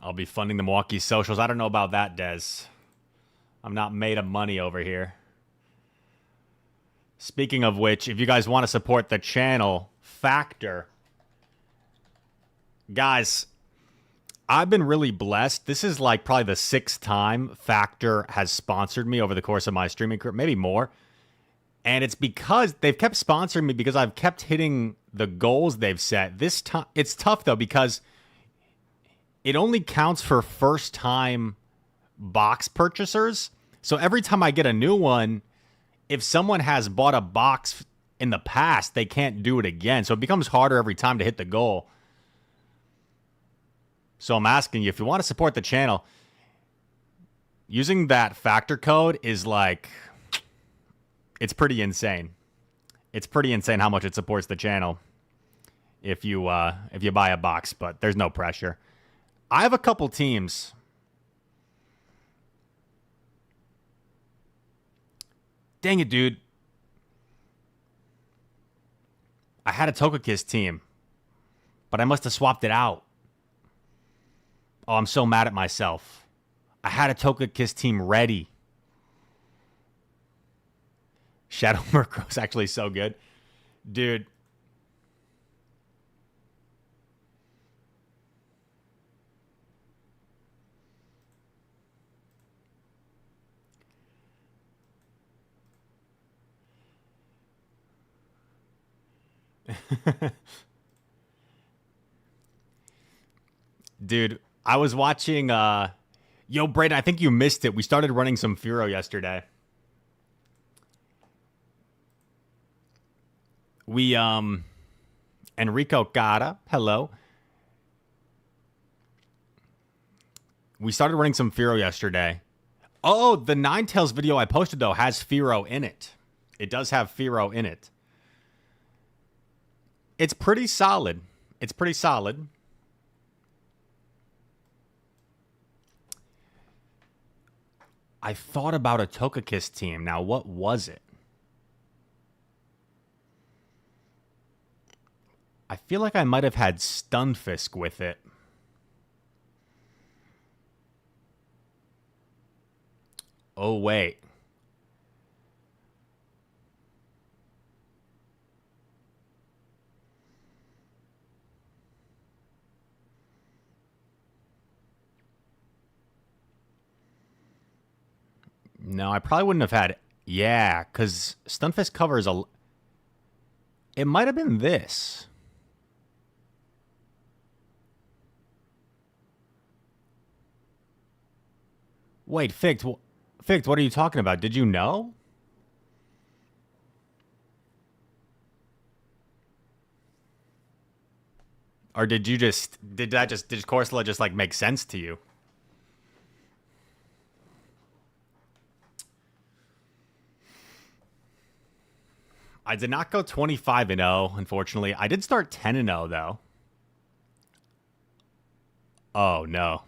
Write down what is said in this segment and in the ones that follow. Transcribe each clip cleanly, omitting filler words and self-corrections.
I'll be funding the Milwaukee socials. I don't know about that, Des. I'm not made of money over here. Speaking of which, if you guys want to support the channel, Factor. Guys, I've been really blessed. This is like probably the sixth time Factor has sponsored me over the course of my streaming career, maybe more. And it's because they've kept sponsoring me because I've kept hitting the goals they've set. This time, it's tough though because it only counts for first-time box purchasers. So every time I get a new one, if someone has bought a box in the past, they can't do it again. So it becomes harder every time to hit the goal. So I'm asking you, if you want to support the channel, using that Factor code is like, it's pretty insane. It's pretty insane how much it supports the channel if you buy a box, but there's no pressure. I have a couple teams. Dang it, dude. I had a Togekiss team, but I must have swapped it out. Oh, I'm so mad at myself. I had a Togekiss team ready. Shadow Murkrow's actually so good. Dude. Dude, I was watching Yo Brayden, I think you missed it. We started running some Furo yesterday. We Enrico Cara, hello. We started running some Furo yesterday. Oh, the Ninetales video I posted though has Furo in it. It does have Furo in it. It's pretty solid. It's pretty solid. I thought about a Togekiss team. Now, what was it? I feel like I might have had Stunfisk with it. Oh, wait. No, I probably wouldn't have had... Yeah, because Stunfisk covers a... It might have been this. Wait, Fict, what are you talking about? Did you know? Or did Corsola just like make sense to you? I did not go 25-0, unfortunately. I did start 10-0 though. Oh no.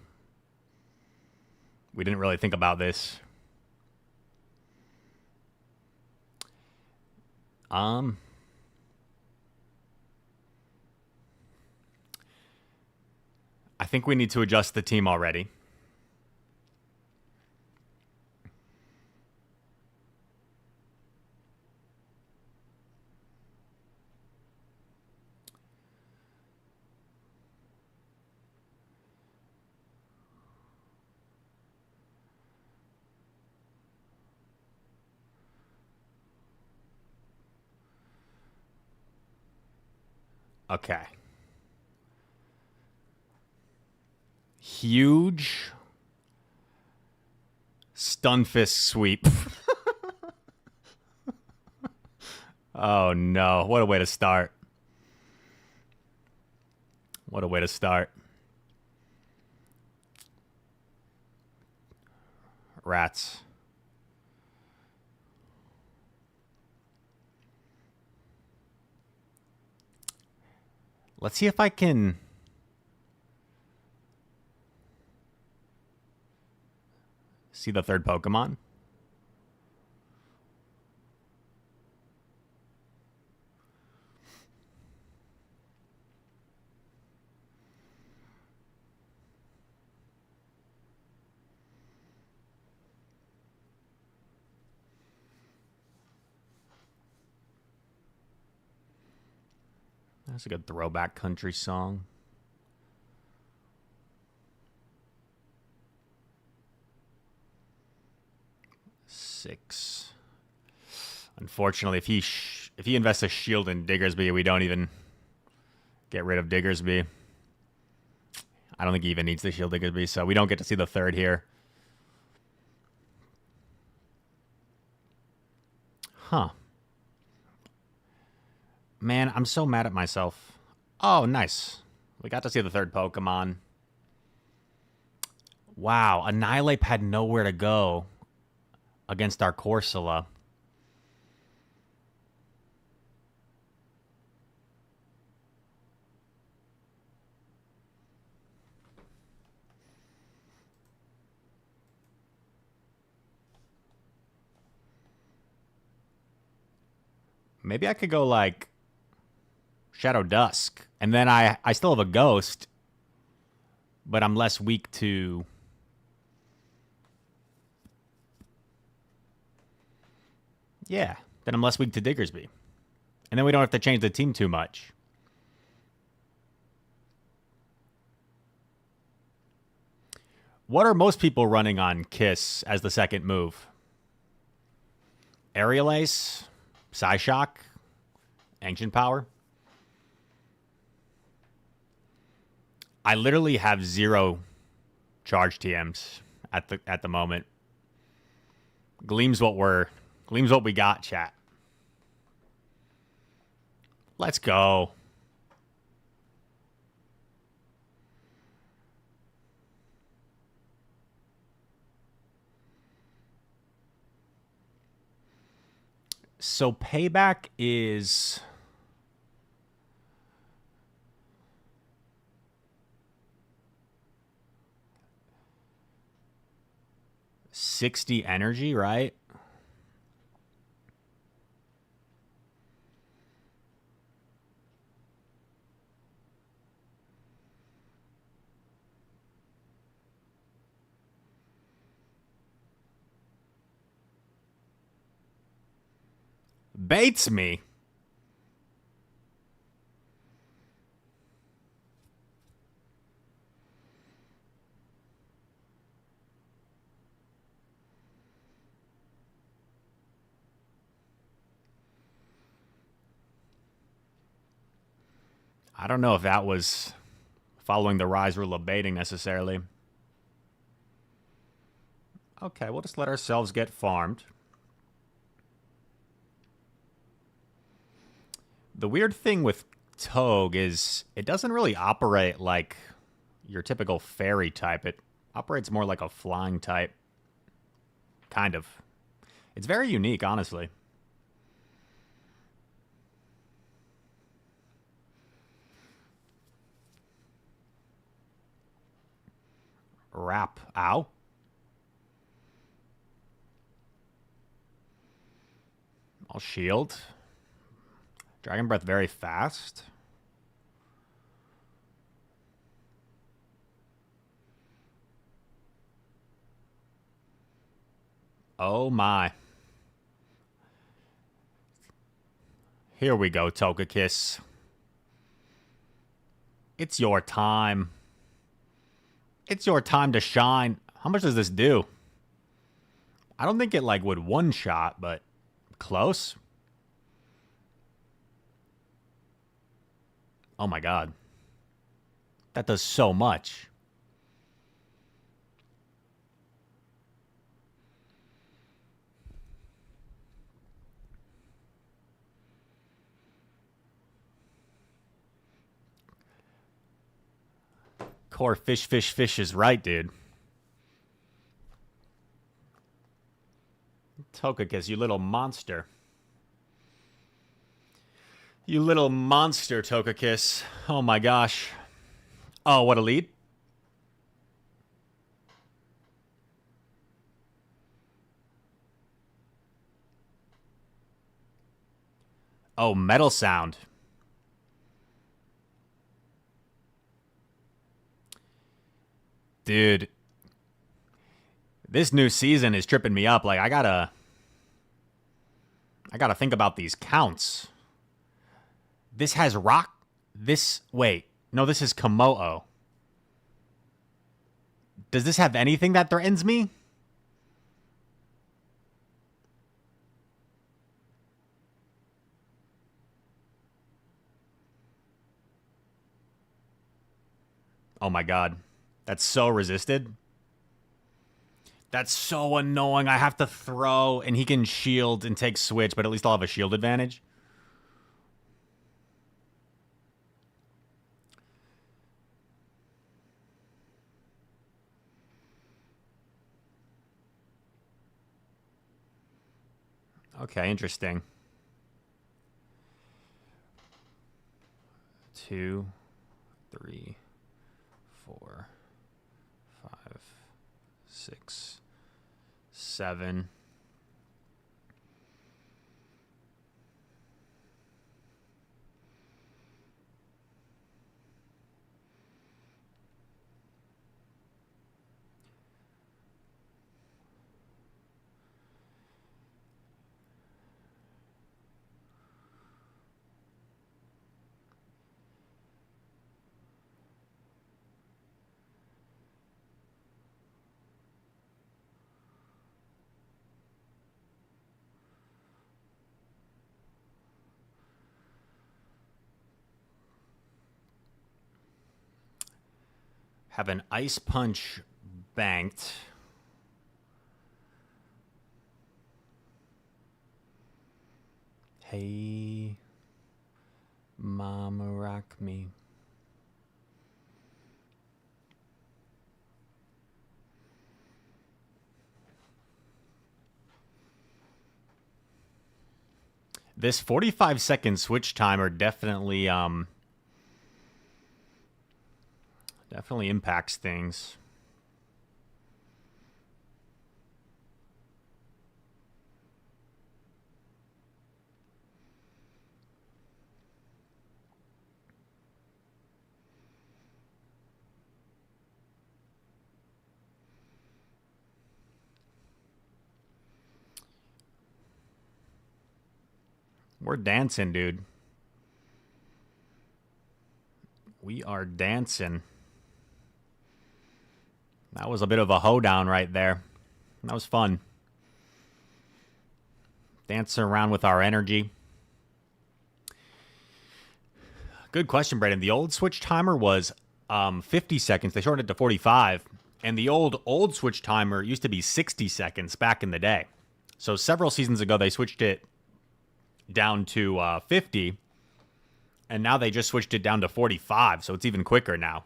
We didn't really think about this. I think we need to adjust the team already. Okay. Huge Stunfisk sweep. Oh no, what a way to start. What a way to start. Rats. Let's see if I can... see the third Pokemon. That's a good throwback country song. Six. Unfortunately, if he invests a shield in Diggersby, we don't even get rid of Diggersby. I don't think he even needs the shield Diggersby, so we don't get to see the third here. Huh. Man, I'm so mad at myself. Oh, nice. We got to see the third Pokemon. Wow, Annihilate had nowhere to go against our Corsola. Maybe I could go like Shadow Dusk, and then I still have a Ghost, but I'm less weak to... Yeah, then I'm less weak to Diggersby. And then we don't have to change the team too much. What are most people running on Kiss as the second move? Aerial Ace, Psyshock, Ancient Power. I literally have 0 charge TMs at the moment. Gleam's what we got, chat. Let's go. So payback is... $60 energy, right? Baits me. I don't know if that was following the Rise rule of baiting necessarily. Okay, we'll just let ourselves get farmed. The weird thing with Toge is it doesn't really operate like your typical fairy type. It operates more like a flying type. Kind of. It's very unique, honestly. Wrap. Ow. I'll shield. Dragon Breath very fast. Oh my. Here we go, Togekiss. It's your time. It's your time to shine. How much does this do? I don't think it like would one-shot, but close. Oh my god. That does so much. Core fish is right, dude. Togekiss, you little monster. You little monster, Togekiss. Oh my gosh. Oh, what a lead. Oh, metal sound. Dude. This new season is tripping me up. Like, I gotta think about these counts. This has rock. Wait. No, this is Komodo. Does this have anything that threatens me? Oh my god. That's so resisted. That's so annoying. I have to throw, and he can shield and take switch, but at least I'll have a shield advantage. Okay, interesting. 2, 3, 4, 5, 6, 7. Have an ice punch banked. Hey, mama, rock me. This 45-second switch timer definitely definitely impacts things. We're dancing, dude. We are dancing. That was a bit of a hoedown right there. That was fun. Dancing around with our energy. Good question, Brandon. The old switch timer was 50 seconds. They shortened it to 45. And the old switch timer used to be 60 seconds back in the day. So several seasons ago, they switched it down to 50. And now they just switched it down to 45. So it's even quicker now.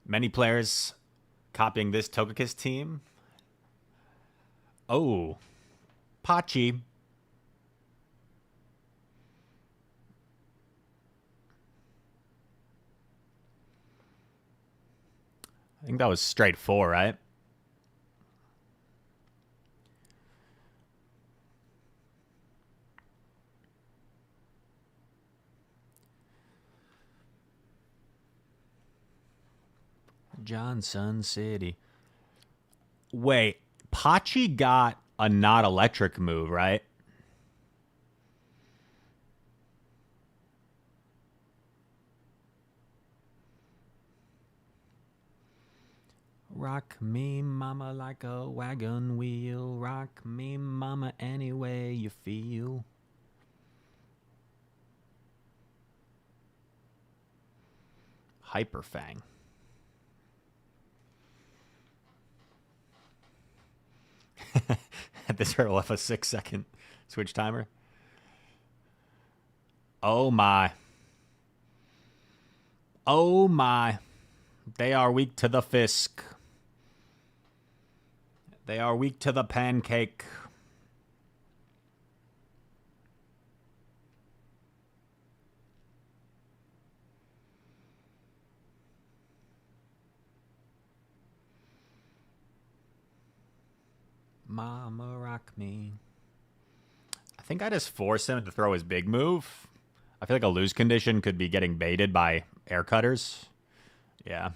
Many players copying this Togekiss team. Oh, Pachi. I think that was straight 4, right? Johnson City. Wait, Pachi got a not electric move, right? Rock me, mama, like a wagon wheel. Rock me, mama, any way you feel. Hyperfang. This hurdle off a 6-second switch timer. Oh my. Oh my. They are weak to the Fisk. They are weak to the pancake. Mama, rock me. I think I just force him to throw his big move. I feel like a lose condition could be getting baited by air cutters. Yeah.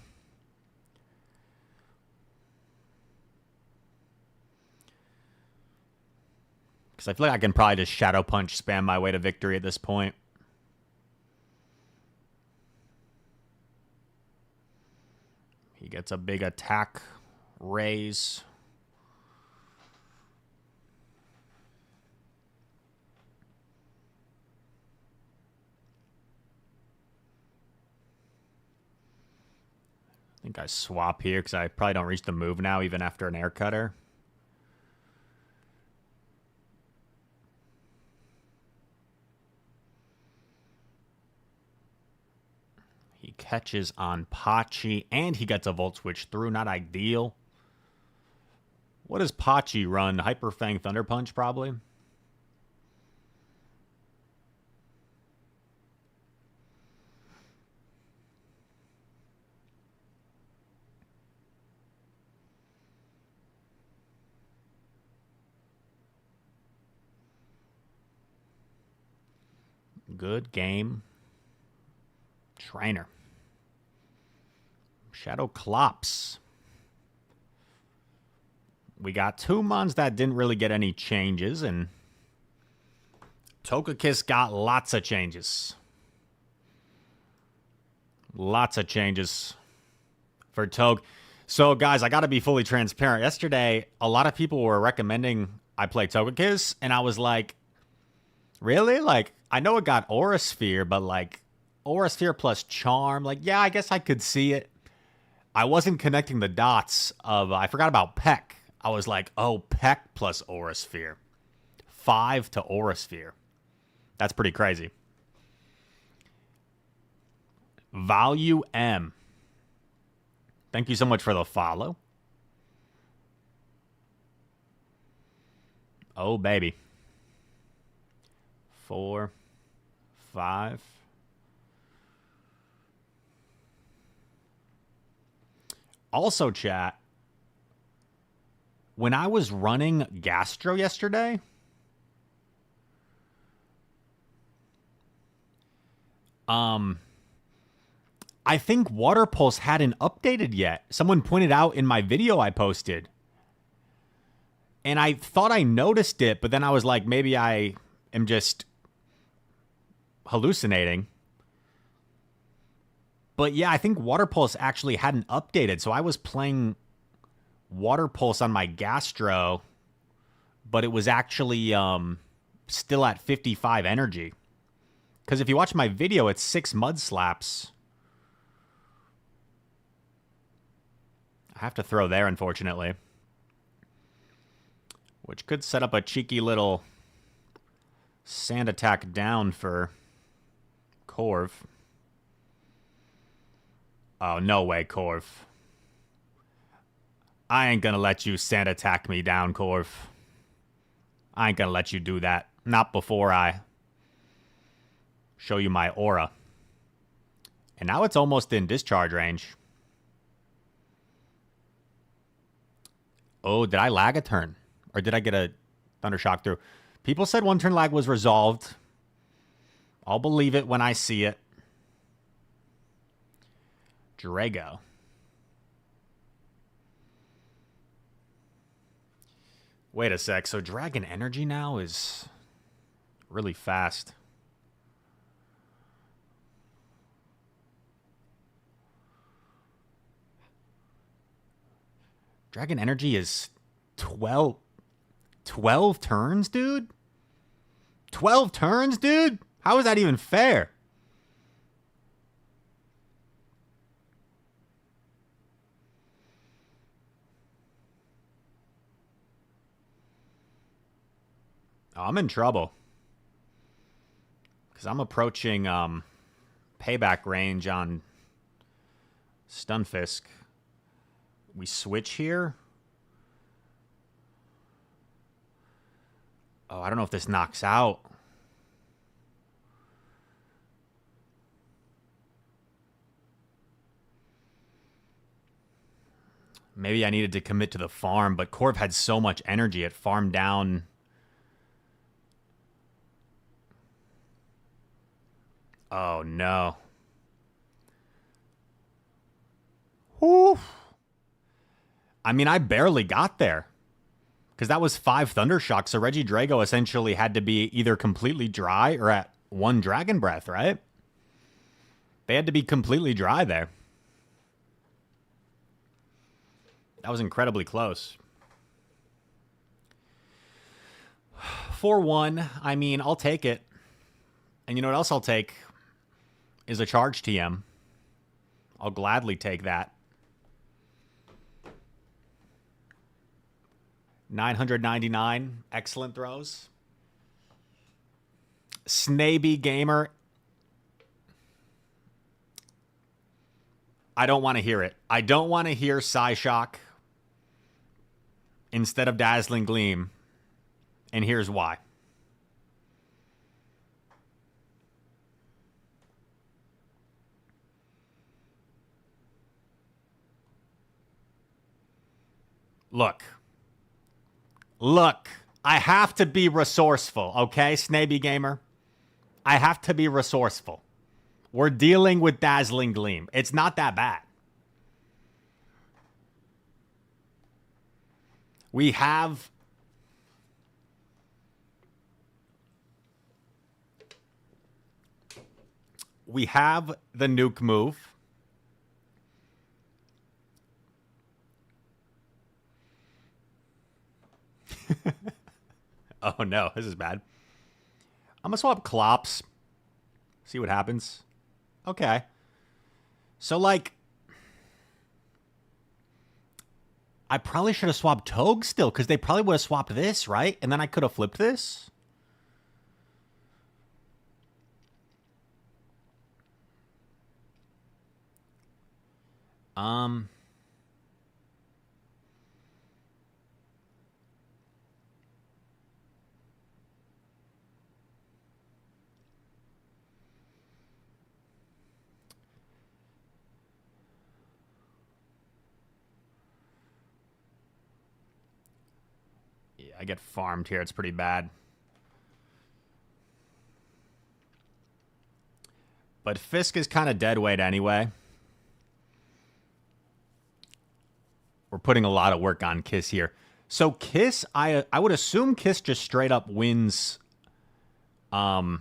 Because I feel like I can probably just Shadow Punch spam my way to victory at this point. He gets a big attack raise. I think I swap here because I probably don't reach the move now, even after an air cutter. He catches on Pachi, and he gets a Volt Switch through. Not ideal. What does Pachi run? Hyper Fang Thunder Punch, probably? Good game. Trainer. Shadow Clops. We got two Mons that didn't really get any changes, and Togekiss got lots of changes. Lots of changes for Tog. So, guys, I got to be fully transparent. Yesterday, a lot of people were recommending I play Togekiss, and I was like, really? Like, I know it got Aura Sphere, but like, Aura Sphere plus Charm, like, yeah, I guess I could see it. I wasn't connecting the dots of, I forgot about Peck. I was like, oh, Peck plus Aura Sphere. 5 to Aura Sphere. That's pretty crazy. Value M. Thank you so much for the follow. Oh, baby. 4, 5. Also, chat, when I was running Gastro yesterday, I think Water Pulse hadn't updated yet. Someone pointed out in my video I posted. And I thought I noticed it, but then I was like, maybe I am just hallucinating. But yeah, I think Water Pulse actually hadn't updated. So I was playing Water Pulse on my Gastro, but it was actually still at 55 energy. Because if you watch my video, it's 6 Mud Slaps. I have to throw there, unfortunately. Which could set up a cheeky little sand attack down for Corv. Oh, no way, Corv. I ain't gonna let you sand attack me down, Corv. I ain't gonna let you do that. Not before I show you my aura. And now it's almost in discharge range. Oh, did I lag a turn? Or did I get a Thunder Shock through? People said one turn lag was resolved. I'll believe it when I see it. Drago. Wait a sec. So Dragon Energy now is really fast. Dragon Energy is 12 turns, dude? 12 turns, dude? How is that even fair? Oh, I'm in trouble. Because I'm approaching payback range on Stunfisk. We switch here. Oh, I don't know if this knocks out. Maybe I needed to commit to the farm, but Corv had so much energy it farmed down. Oh, no. Whew. I mean, I barely got there. Because that was 5 Thunder Shocks, so Reggie Drago essentially had to be either completely dry or at 1 Dragon Breath, right? They had to be completely dry there. That was incredibly close. 4-1, I mean, I'll take it. And you know what else I'll take? Is a charge TM. I'll gladly take that. 999, excellent throws. Snaby Gamer. I don't want to hear it. I don't want to hear Psyshock instead of Dazzling Gleam. And here's why. Look, I have to be resourceful, okay, Snaby Gamer? I have to be resourceful. We're dealing with Dazzling Gleam. It's not that bad. We have the nuke move. Oh no, this is bad. I'm gonna swap Clops. See what happens. Okay. So like, I probably should have swapped Toge still, because they probably would have swapped this, right? And then I could have flipped this. Yeah, I get farmed here. It's pretty bad. But Fisk is kind of dead weight anyway. We're putting a lot of work on Kiss here. So Kiss, I would assume Kiss just straight up wins the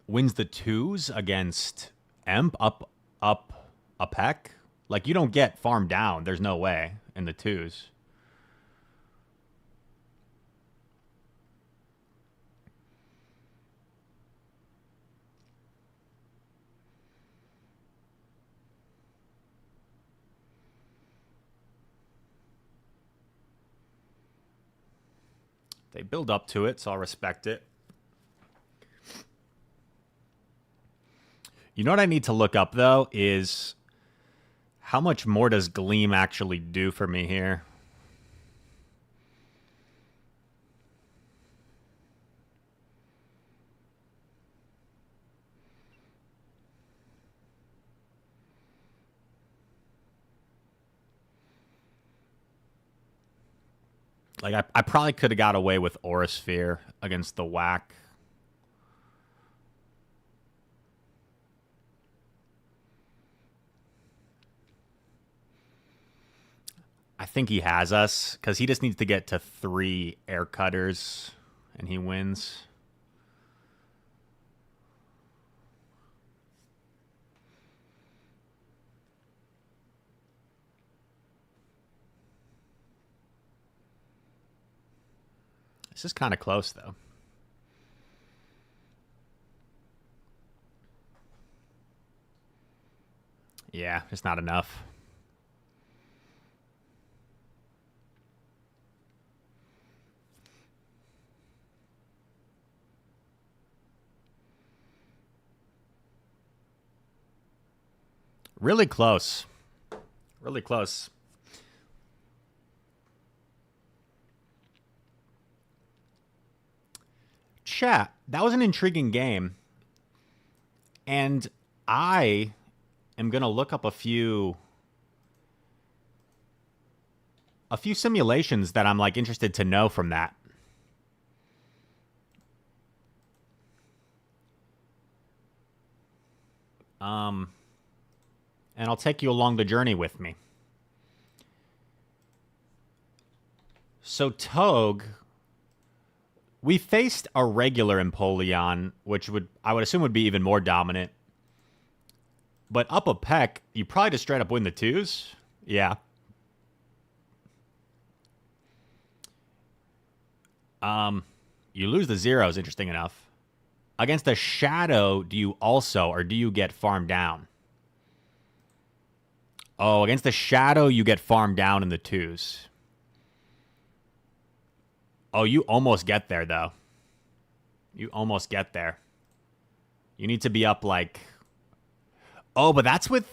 2s against Emp up a peck. Like, you don't get farmed down. There's no way in the 2s. They build up to it, so I'll respect it. You know what I need to look up, though, is how much more does Gleam actually do for me here? Like, I probably could have got away with Aura Sphere against the Whack. I think he has us, because he just needs to get to 3 air cutters, and he wins. This is kind of close, though. Yeah, it's not enough. Really close. Really close. Chat, that was an intriguing game. And I am going to look up a few simulations that I'm like interested to know from that. And I'll take you along the journey with me. So Toge, we faced a regular Empoleon, which I would assume would be even more dominant. But up a peck, you probably just straight up win the twos. Yeah. You lose the zeros, interesting enough. Against a Shadow, do you also, or do you get farmed down? Oh, against the Shadow, you get farmed down in the twos. Oh, you almost get there, though. You almost get there. You need to be up like... Oh, but that's with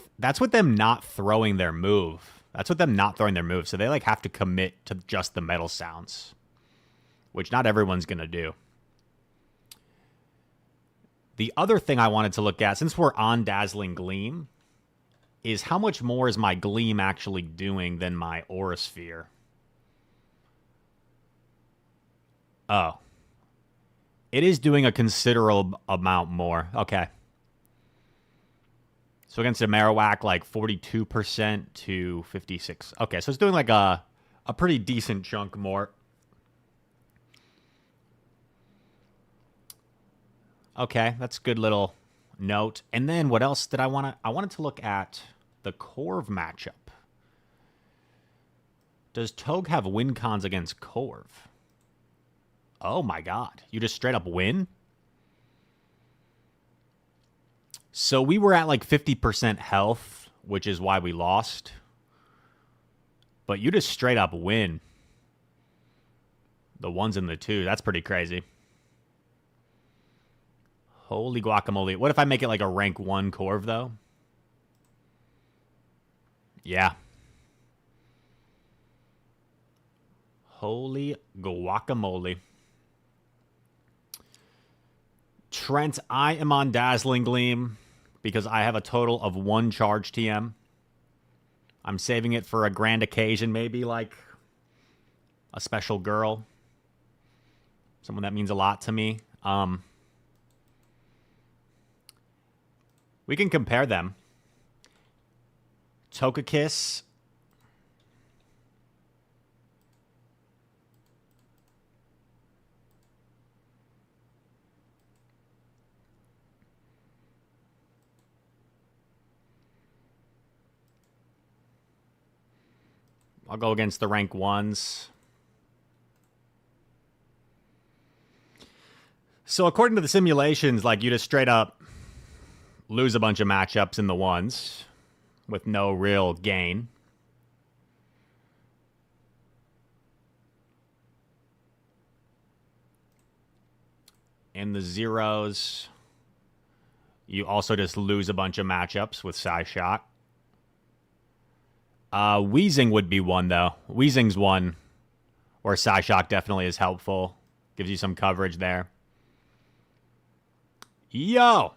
them not throwing their move. That's with them not throwing their move. So they like have to commit to just the metal sounds, which not everyone's going to do. The other thing I wanted to look at, since we're on Dazzling Gleam, is how much more is my Gleam actually doing than my Aura Sphere? Oh. It is doing a considerable amount more. Okay. So against a Marowak, like 42% to 56%. Okay, so it's doing like a pretty decent chunk more. Okay, that's a good little note. And then what else did I want to... I wanted to look at the Corv matchup. Does Toge have win cons against Corv? Oh my god. You just straight up win? So we were at like 50% health, which is why we lost. But you just straight up win. The ones and the two. That's pretty crazy. Holy guacamole. What if I make it like a rank 1 Corv, though? Yeah. Holy guacamole. Trent, I am on Dazzling Gleam because I have a total of 1 charge TM. I'm saving it for a grand occasion, maybe like a special girl. Someone that means a lot to me. We can compare them. Togekiss. I'll go against the rank 1s. So according to the simulations, like you just straight up lose a bunch of matchups in the 1s with no real gain. In the 0s, you also just lose a bunch of matchups with Psyshock. Wheezing would be one, though. Wheezing's one where Psyshock definitely is helpful. Gives you some coverage there. Yo!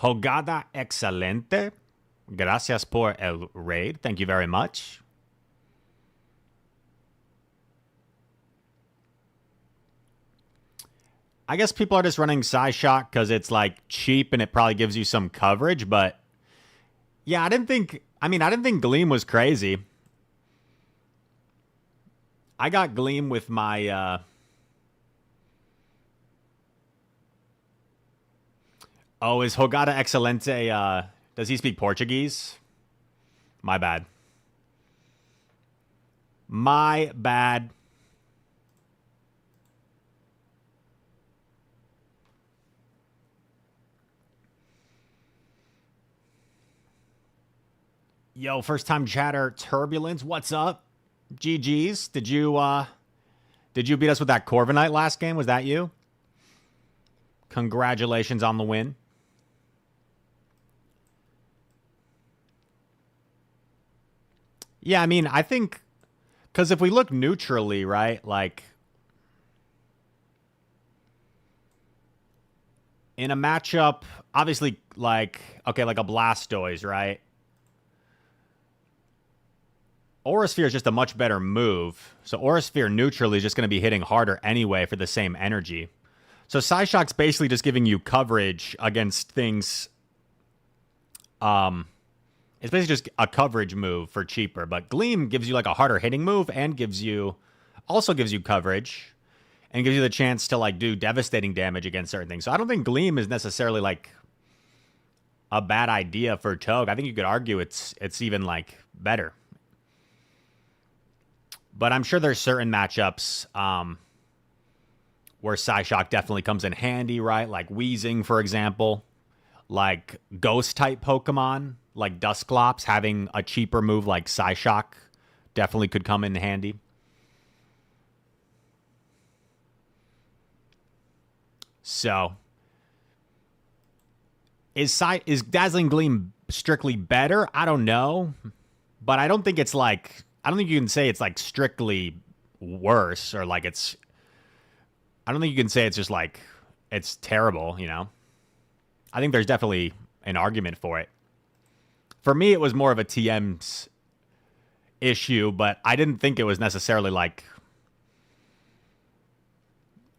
Jogada excelente. Gracias por el raid. Thank you very much. I guess people are just running Psyshock because it's like cheap and it probably gives you some coverage, but yeah, I didn't think Gleam was crazy. I got Gleam with my Oh, is Jogada Excelente does he speak Portuguese? My bad. My bad. Yo, first time chatter, Turbulence, what's up? GG's. Did you beat us with that Corviknight last game? Was that you? Congratulations on the win. Yeah, I mean, I think because if we look neutrally, right, like in a matchup, obviously, like, okay, like a Blastoise, right? Aura Sphere is just a much better move. So Aura Sphere neutrally is just going to be hitting harder anyway for the same energy. So Psyshock's basically just giving you coverage against things It's basically just a coverage move for cheaper. But Gleam gives you like a harder hitting move and also gives you coverage and gives you the chance to like do devastating damage against certain things. So I don't think Gleam is necessarily like a bad idea for Toge. I think you could argue it's even like better. But I'm sure there's certain matchups where Psyshock definitely comes in handy, right? Like Weezing, for example. Like ghost type Pokemon, like Dusclops, having a cheaper move like Psyshock definitely could come in handy. So, is Dazzling Gleam strictly better? I don't know, but I don't think it's like I don't think you can say it's like strictly worse or like it's. I don't think you can say it's just like it's terrible. You know, I think there's definitely an argument for it. For me, it was more of a TM's issue, but I didn't think it was necessarily like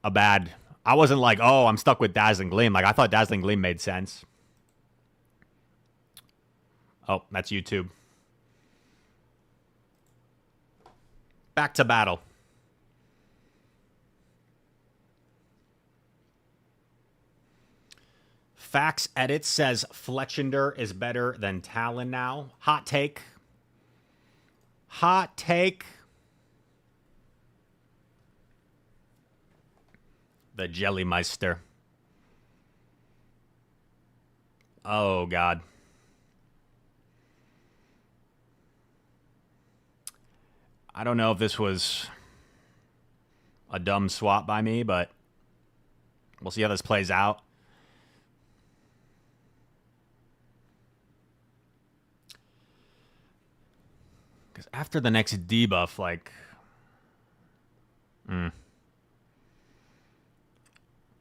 a bad. I wasn't like, oh, I'm stuck with Dazzling Gleam. Like I thought Dazzling Gleam made sense. Oh, that's YouTube. Back to battle. Fax Edit says Fletchinder is better than Talon now. Hot take. Hot take. The Jellymeister. Oh, God. I don't know if this was a dumb swap by me, but we'll see how this plays out. Because after the next debuff, like...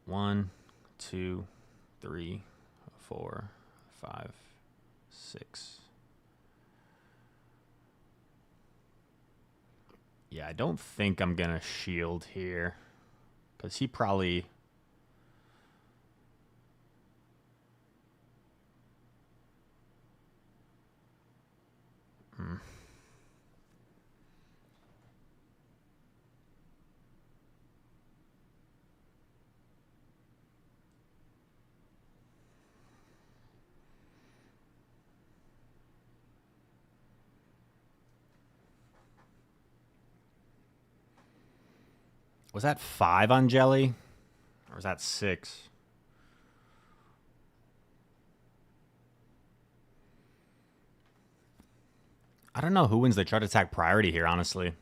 1, 2, 3, 4, 5, 6. Yeah, I don't think I'm going to shield here. Because he probably... Was that 5 on Jelly? Or was that 6? I don't know who wins the chart attack priority here, honestly.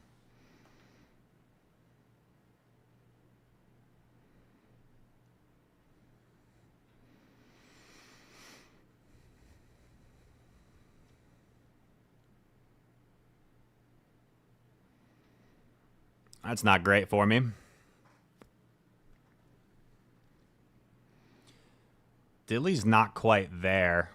That's not great for me. Dilly's not quite there.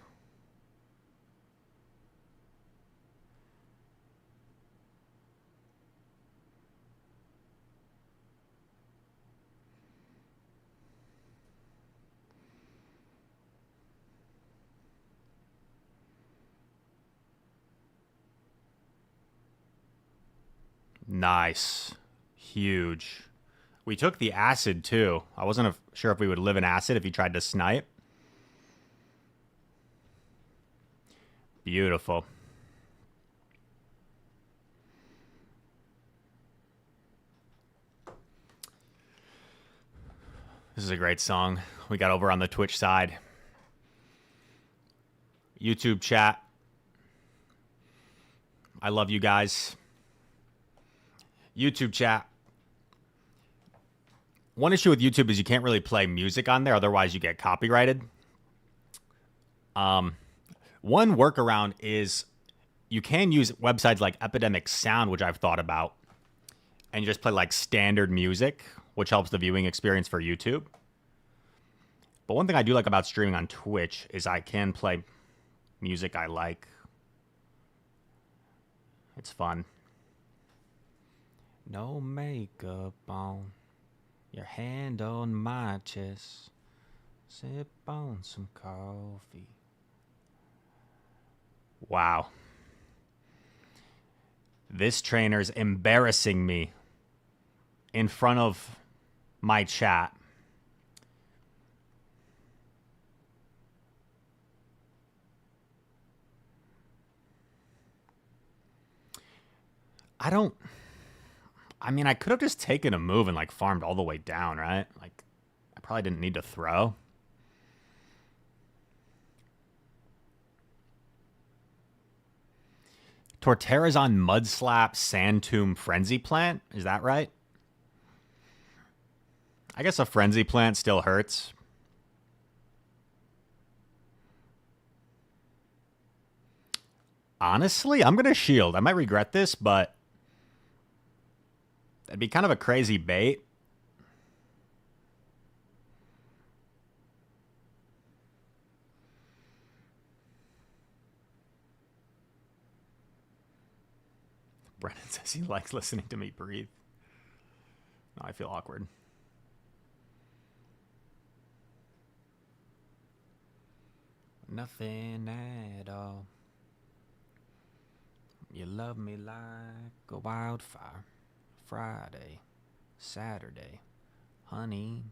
Nice. Huge. We took the acid, too. I wasn't sure if we would live in acid if he tried to snipe. Beautiful. This is a great song. We got over on the Twitch side. YouTube chat. I love you guys. YouTube chat. One issue with YouTube is you can't really play music on there, otherwise you get copyrighted. One workaround is you can use websites like Epidemic Sound, which I've thought about, and you just play like standard music, which helps the viewing experience for YouTube. But one thing I do like about streaming on Twitch is I can play music I like. It's fun. No makeup on, your hand on my chest. Sip on some coffee. Wow. This trainer's embarrassing me in front of my chat. I mean, I could have just taken a move and like farmed all the way down, right? Like, I probably didn't need to throw. Torterra's on Mudslap, Sand Tomb, Frenzy Plant. Is that right? I guess a Frenzy Plant still hurts. Honestly, I'm going to shield. I might regret this, but that'd be kind of a crazy bait. Brennan says he likes listening to me breathe. No, I feel awkward. Nothing at all. You love me like a wildfire. Friday, Saturday, honey,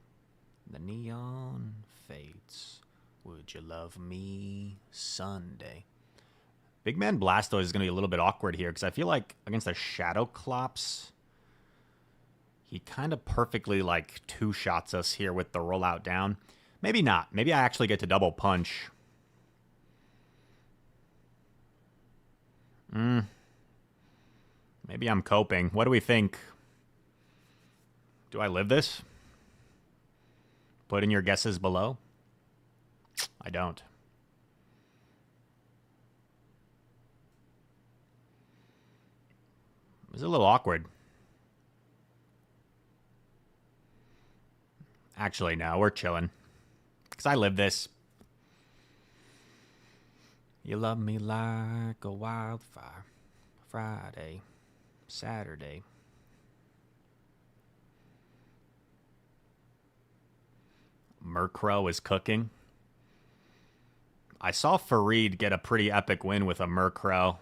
the neon fades. Would you love me Sunday? Big Man Blastoise is going to be a little bit awkward here because I feel like against the Shadow Clops, he kind of perfectly like two-shots us here with the rollout down. Maybe not. Maybe I actually get to double punch. Maybe I'm coping. What do we think? Do I live this? Put in your guesses below. I don't. It was a little awkward. Actually, no, we're chilling. Because I live this. You love me like a wildfire. Friday, Saturday. Murkrow is cooking. I saw Fareed get a pretty epic win with a Murkrow.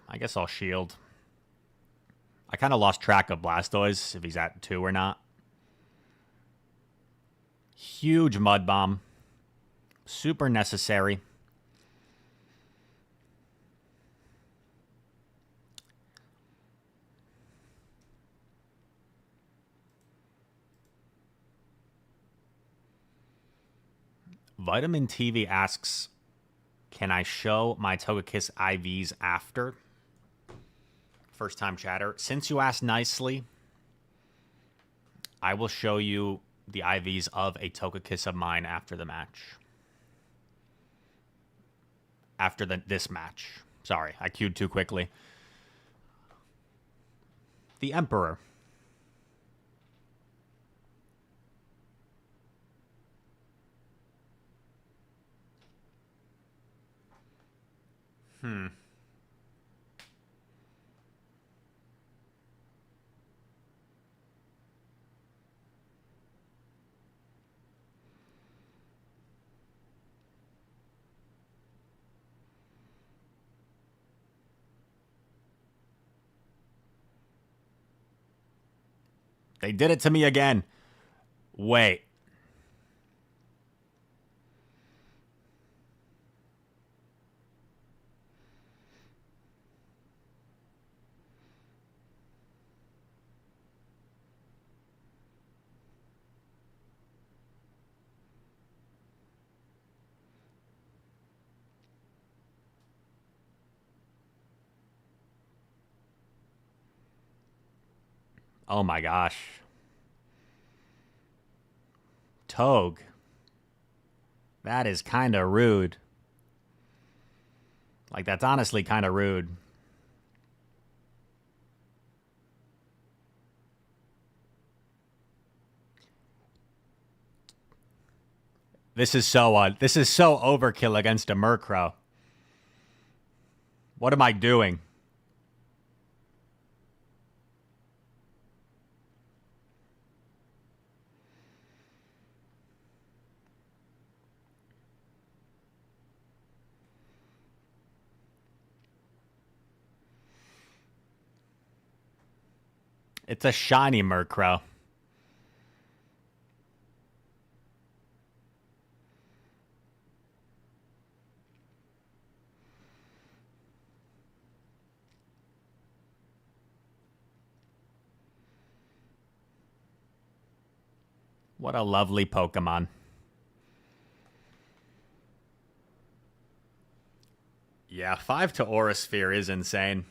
I guess I'll shield. I kind of lost track of Blastoise, if he's at 2 or not. Huge Mud Bomb. Super necessary. Vitamin TV asks, can I show my Togekiss IVs after? First time chatter. Since you asked nicely, I will show you the IVs of a Togekiss of mine after the match. After this match. Sorry, I queued too quickly. The Emperor. They did it to me again. Wait. Oh my gosh. Toge. That is kind of rude. Like, that's honestly kind of rude. This is so overkill against a Murkrow. What am I doing? It's a shiny Murkrow. What a lovely Pokemon. Yeah, 5 to Aura Sphere is insane.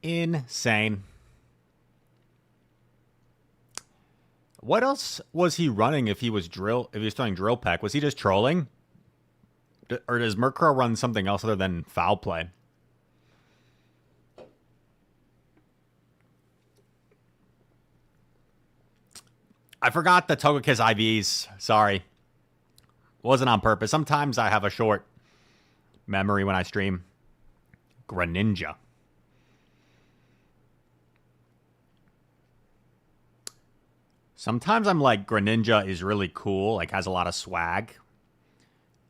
Insane. What else was he running if he was throwing Drill Peck? Was he just trolling? Or does Murkrow run something else other than Foul Play? I forgot the Togekiss IVs. Sorry. Wasn't on purpose. Sometimes I have a short memory when I stream. Greninja. Sometimes I'm like, Greninja is really cool, like has a lot of swag.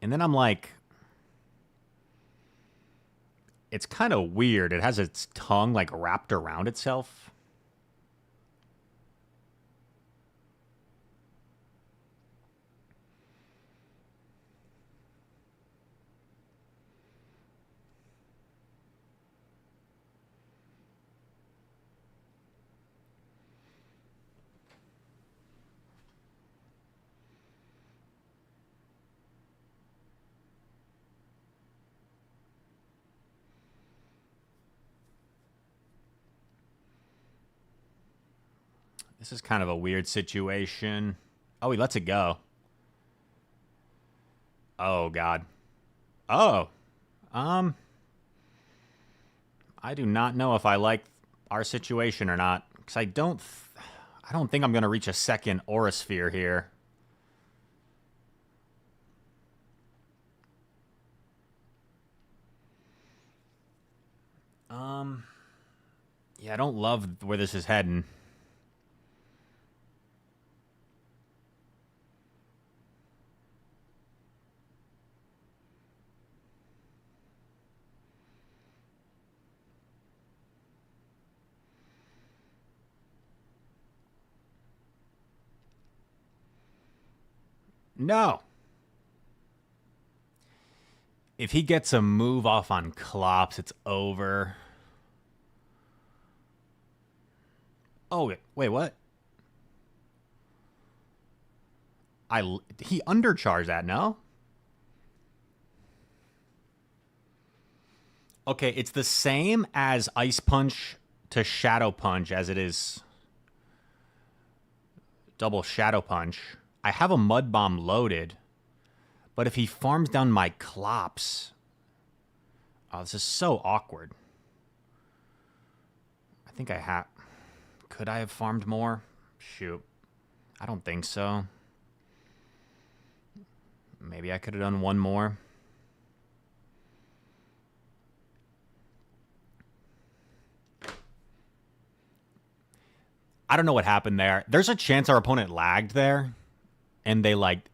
And then I'm like, it's kind of weird. It has its tongue like wrapped around itself. This is kind of a weird situation. Oh, he lets it go. Oh, God. Oh. I do not know if I like our situation or not. Because I don't think I'm going to reach a second Aura Sphere here. Yeah, I don't love where this is heading. No. If he gets a move off on Klops, it's over. Oh, wait, what? He undercharged that, no? Okay, it's the same as Ice Punch to Shadow Punch as it is double Shadow Punch. I have a Mud Bomb loaded, but if he farms down my Klops... Oh, this is so awkward. I think I have... Could I have farmed more? Shoot. I don't think so. Maybe I could have done one more. I don't know what happened there. There's a chance our opponent lagged there. And they like...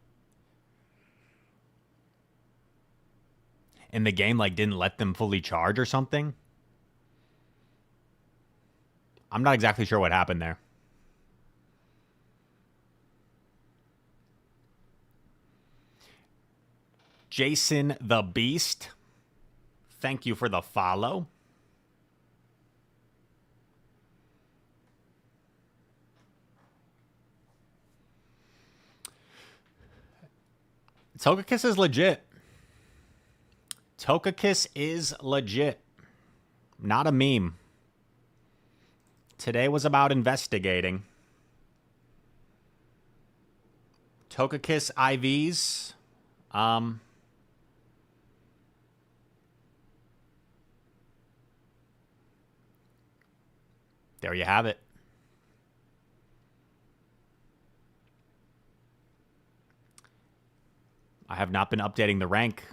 And the game like didn't let them fully charge or something. I'm not exactly sure what happened there. Jason the Beast, thank you for the follow. Togekiss is legit. Togekiss is legit. Not a meme. Today was about investigating. Togekiss IVs. There you have it. I have not been updating the rank.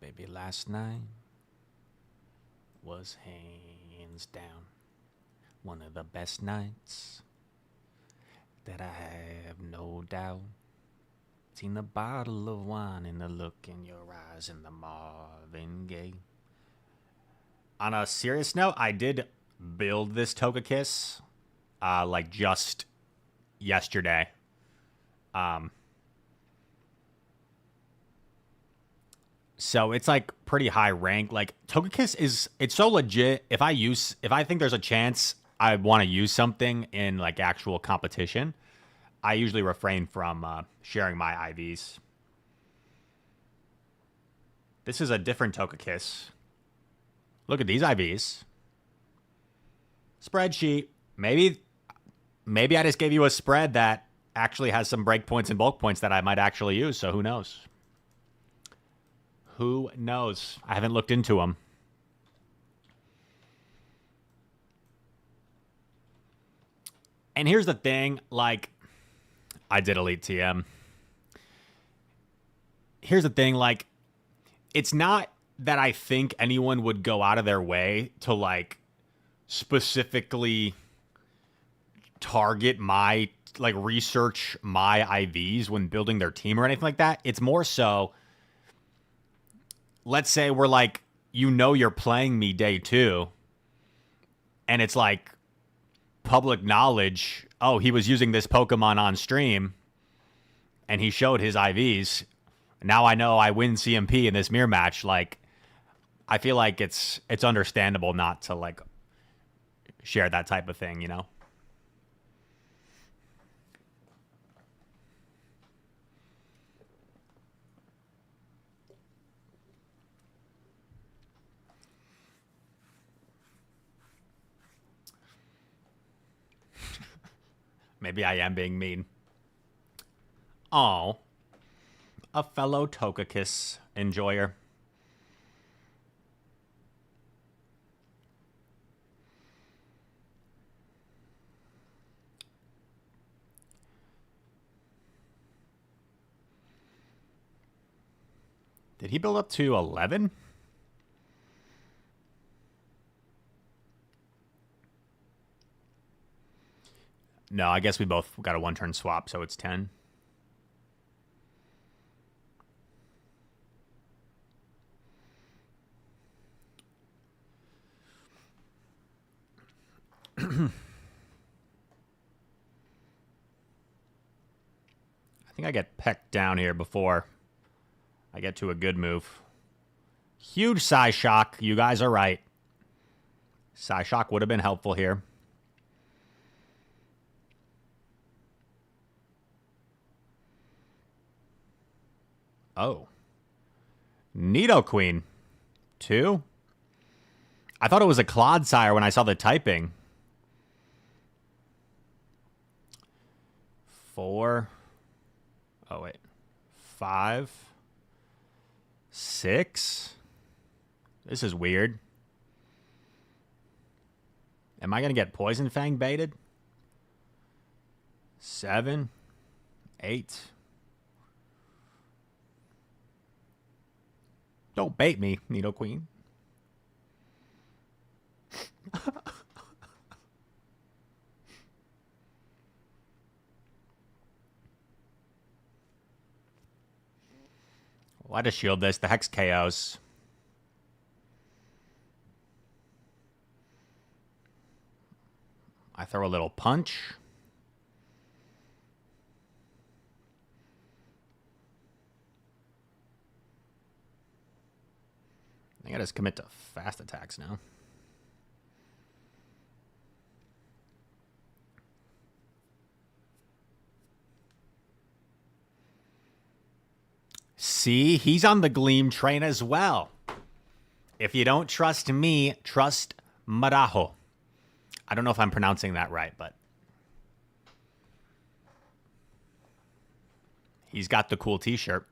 Baby last night. was hands down one of the best nights that I have no doubt. Seen the bottle of wine and the look in your eyes and the Marvin Gaye. On a serious note, I did build this Togekiss like just yesterday. So it's like pretty high rank. Like Togekiss it's so legit. If I think there's a chance I want to use something in like actual competition, I usually refrain from sharing my IVs. This is a different Togekiss. Look at these IVs. Spreadsheet. Maybe I just gave you a spread that actually has some break points and bulk points that I might actually use, so who knows? Who knows? I haven't looked into them. And here's the thing, like, I did Elite TM. Here's the thing, like, it's not that I think anyone would go out of their way to, like, specifically target my, like, research my IVs when building their team or anything like that. It's more so, let's say we're like, you're playing me day 2, and it's like public knowledge, oh, he was using this Pokemon on stream, and he showed his IVs. Now I know I win CMP in this mirror match. Like, I feel like it's understandable not to, like, share that type of thing, you know? Maybe I am being mean. Oh, a fellow Togekiss enjoyer. Did he build up to 11? No, I guess we both got a one-turn swap, so it's 10. I think I get pecked down here before I get to a good move. Huge Psyshock. You guys are right. Psyshock would have been helpful here. Oh. Nidoqueen. 2? I thought it was a Clodsire when I saw the typing. 4. Oh, wait. 5. 6. This is weird. Am I going to get Poison Fang baited? 7. 8. Don't bait me, Nidoqueen. Why to shield this? The Hex KOs. I throw a little punch. I gotta just commit to fast attacks now. See, he's on the Gleam train as well. If you don't trust me, trust Marajo. I don't know if I'm pronouncing that right, but he's got the cool t-shirt.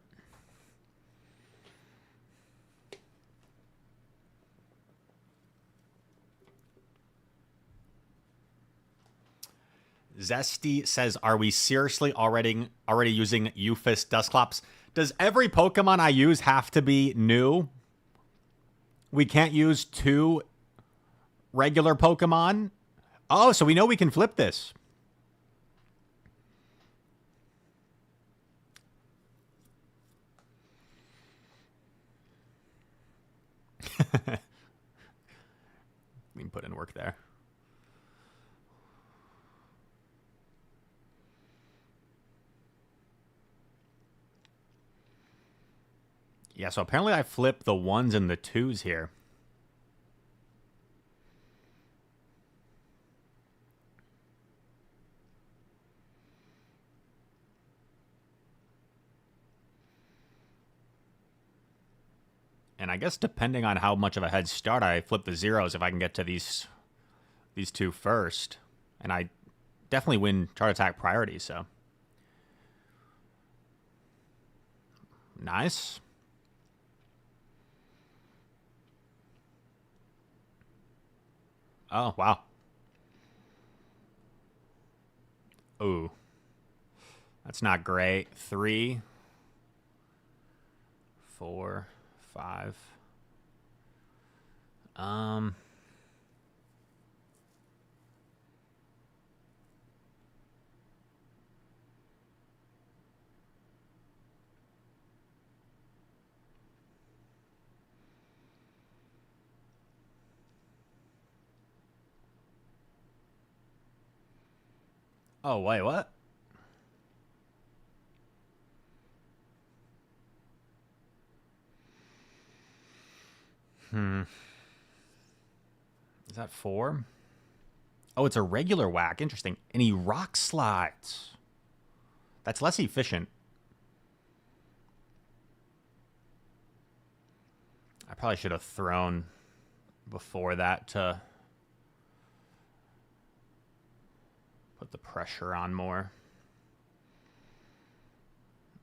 Zesty says, are we seriously already using Euphis Dusclops? Does every Pokemon I use have to be new? We can't use 2 regular Pokemon. Oh, so we know we can flip this. We can put in work there. Yeah, so apparently I flipped the 1s and the 2s here. And I guess depending on how much of a head start, I flip the 0s if I can get to these 2 first. And I definitely win Chart Attack priority, so. Nice. Oh, wow. Ooh. That's not great. 3, 4, 5. Oh, wait, what? Is that 4? Oh, it's a regular whack. Interesting. And he rock slides. That's less efficient. I probably should have thrown before that to put the pressure on more.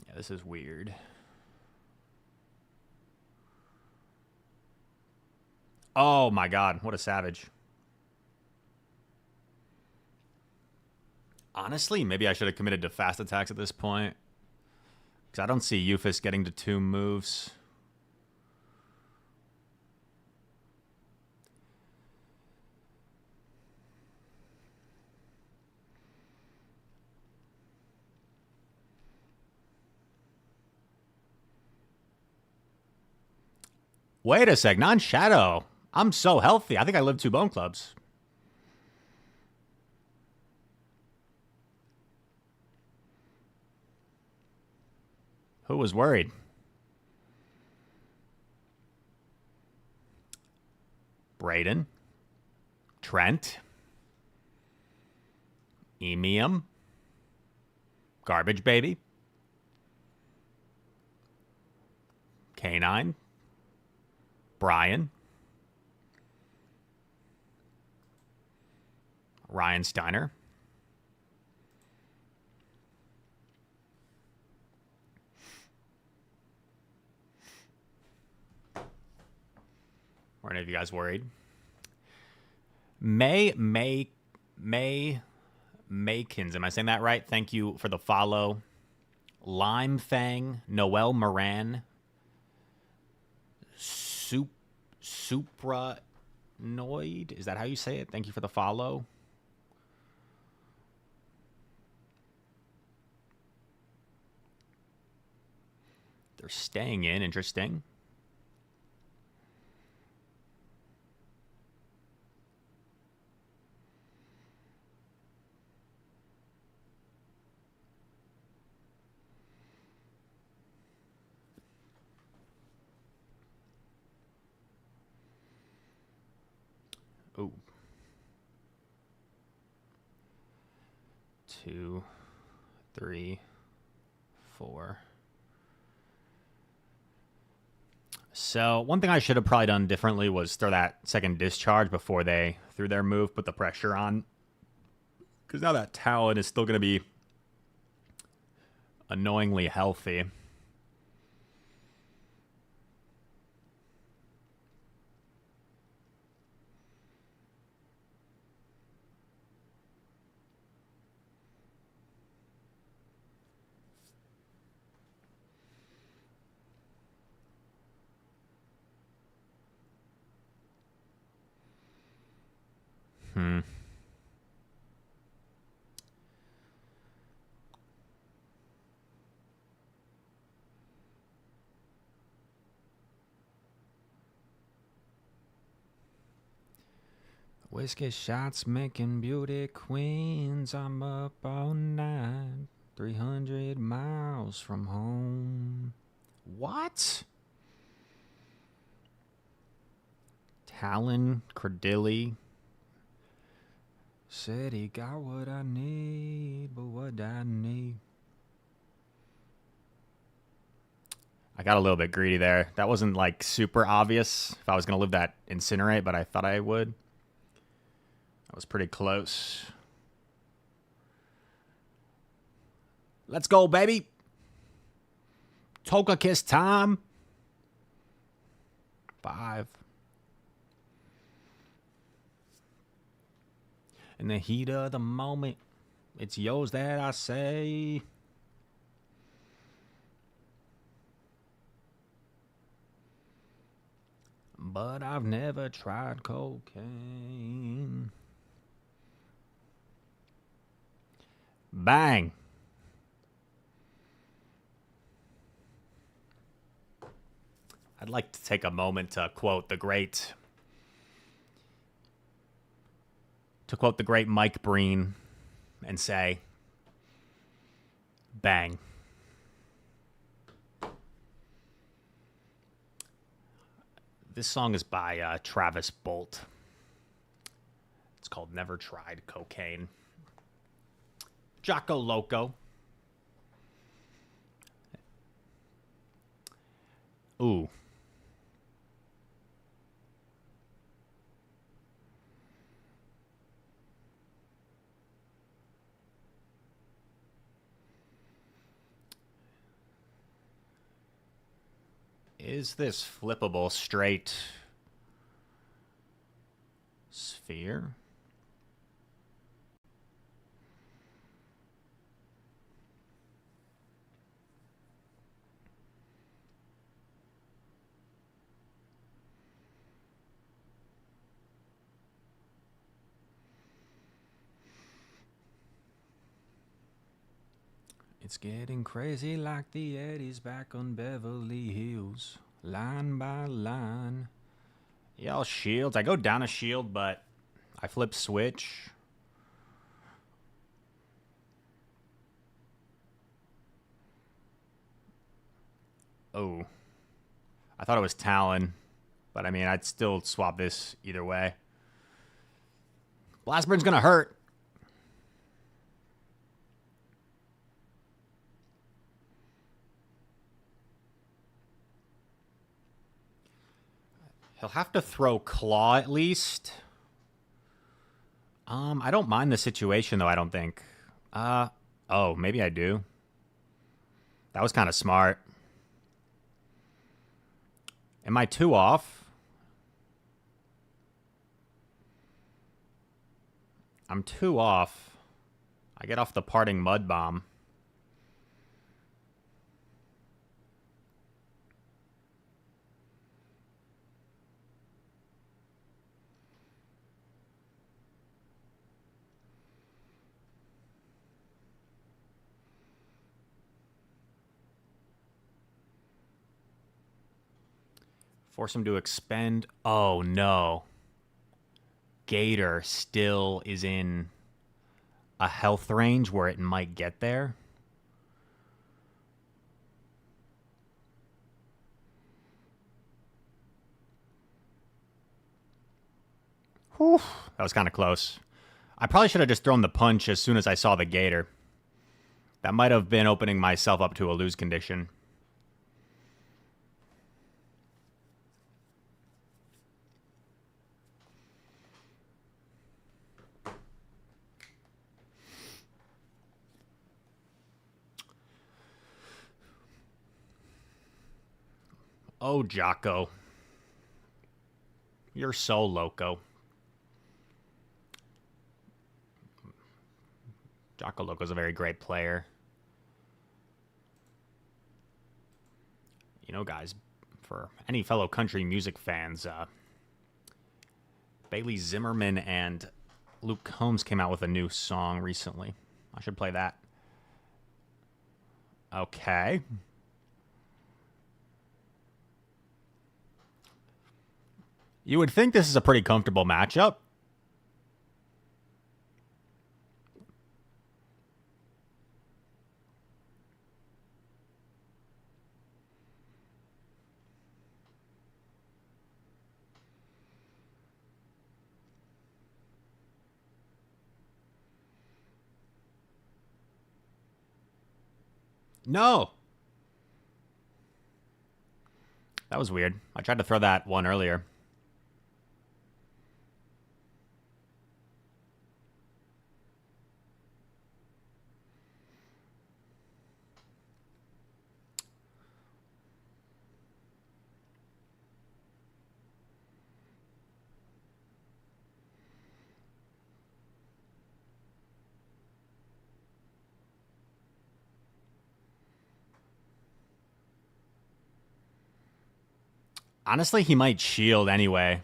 Yeah, this is weird. Oh my god, what a savage. Honestly, maybe I should have committed to fast attacks at this point. Because I don't see Euphis getting to 2 moves. Wait a sec, non-shadow. I'm so healthy. I think I lived 2 bone clubs. Who was worried? Brayden. Trent. Emium. Garbage Baby. Canine. Brian. Ryan Steiner. Were any of you guys worried? Maykins. Am I saying that right? Thank you for the follow. Lime Fang. Noel Moran. Supranoid. Is that how you say it? Thank you for the follow. They're staying in. Interesting. Ooh. 2, 3, 4. So one thing I should have probably done differently was throw that second discharge before they threw their move, put the pressure on. Because now that Talon is still going to be annoyingly healthy. Whiskey shots making beauty queens. I'm up all night, 300 miles from home. What? Talon Credilli said he got what I need, but what I need. I got a little bit greedy there. That wasn't like super obvious if I was going to live that Incinerate, but I thought I would. That was pretty close. Let's go, baby. Togekiss time. 5. In the heat of the moment, it's yours that I say. But I've never tried cocaine. Bang. I'd like to take a moment to quote the great Mike Breen and say, bang. This song is by Travis Bolt. It's called Never Tried Cocaine. Jocko Loco. Ooh. Is this flippable straight sphere? It's getting crazy like the Eddies back on Beverly Hills. Line by line. Y'all shields. I go down a shield, but I flip switch. Oh. I thought it was Talon. But I mean, I'd still swap this either way. Blastburn's gonna hurt. He'll have to throw Claw at least. I don't mind the situation, though, I don't think. Oh, maybe I do. That was kind of smart. Am I 2 off? I'm 2 off. I get off the Parting Mud Bomb. Force him to expend. Oh, no. Gator still is in a health range where it might get there. Whew. That was kind of close. I probably should have just thrown the punch as soon as I saw the Gator. That might have been opening myself up to a lose condition. Oh, Jocko. You're so loco. Jocko Loco's a very great player. You know, guys, for any fellow country music fans, Bailey Zimmerman and Luke Combs came out with a new song recently. I should play that. Okay. You would think this is a pretty comfortable matchup. No. That was weird. I tried to throw that one earlier. Honestly, he might shield anyway.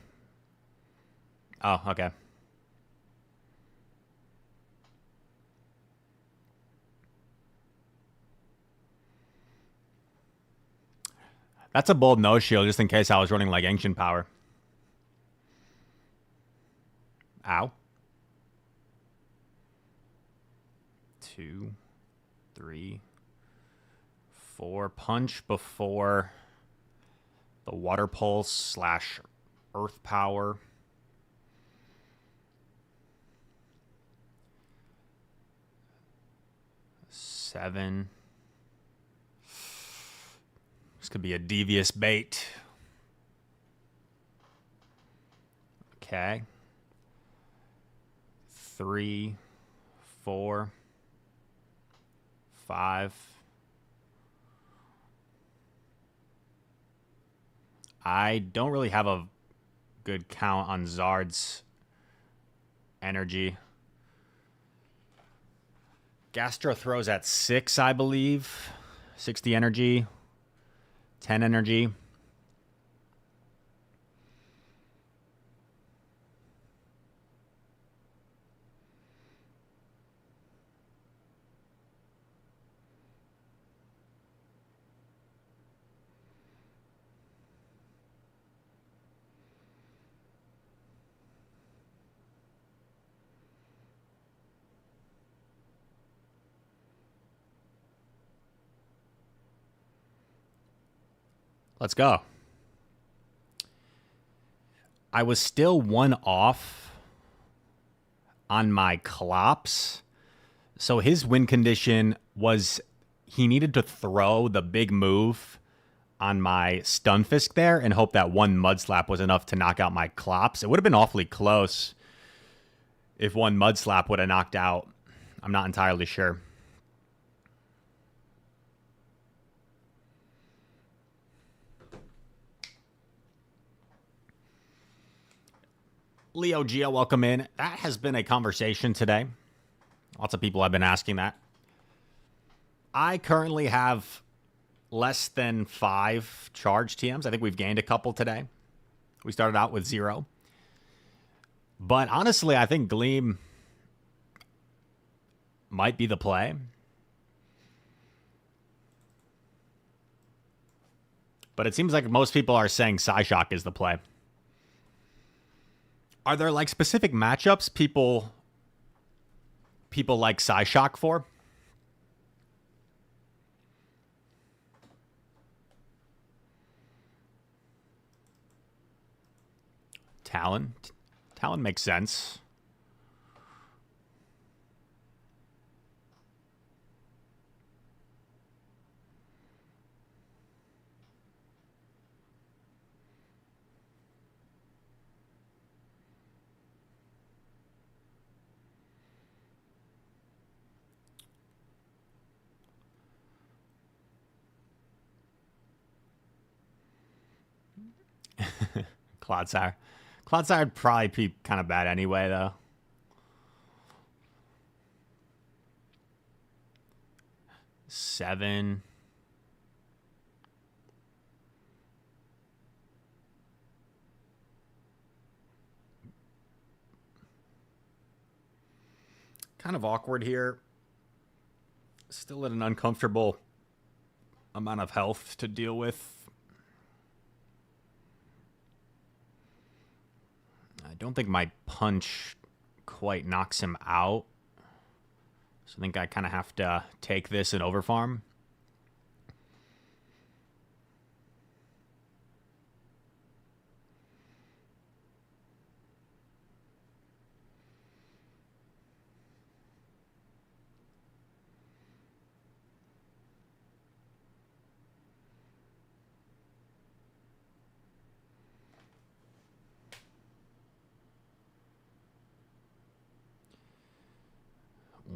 Oh, okay. That's a bold no shield just in case I was running like Ancient Power. Ow. 2, 3, 4. Punch before the Water Pulse / Earth Power. 7. This could be a devious bait. Okay. 3, 4, 5. I don't really have a good count on Zard's energy. Gastro throws at 6, I believe. 60 energy. 10 energy. Let's go. I was still 1 off on my Klops. So his win condition was he needed to throw the big move on my Stunfisk there and hope that 1 Mud Slap was enough to knock out my Klops. It would have been awfully close if 1 Mud Slap would have knocked out. I'm not entirely sure. Leo Gia, welcome in. That has been a conversation today. Lots of people have been asking that. I currently have less than 5 charge TMs. I think we've gained a couple today. We started out with 0. But honestly, I think Gleam might be the play. But it seems like most people are saying Psyshock is the play. Are there like specific matchups people like Psyshock for? Talon. Talon makes sense. Clodsire. Clodsire would probably be kind of bad anyway, though. Seven. Kind of awkward here. Still at an uncomfortable amount of health to deal with. I don't think my punch quite knocks him out. So I think I kind of have to take this and overfarm.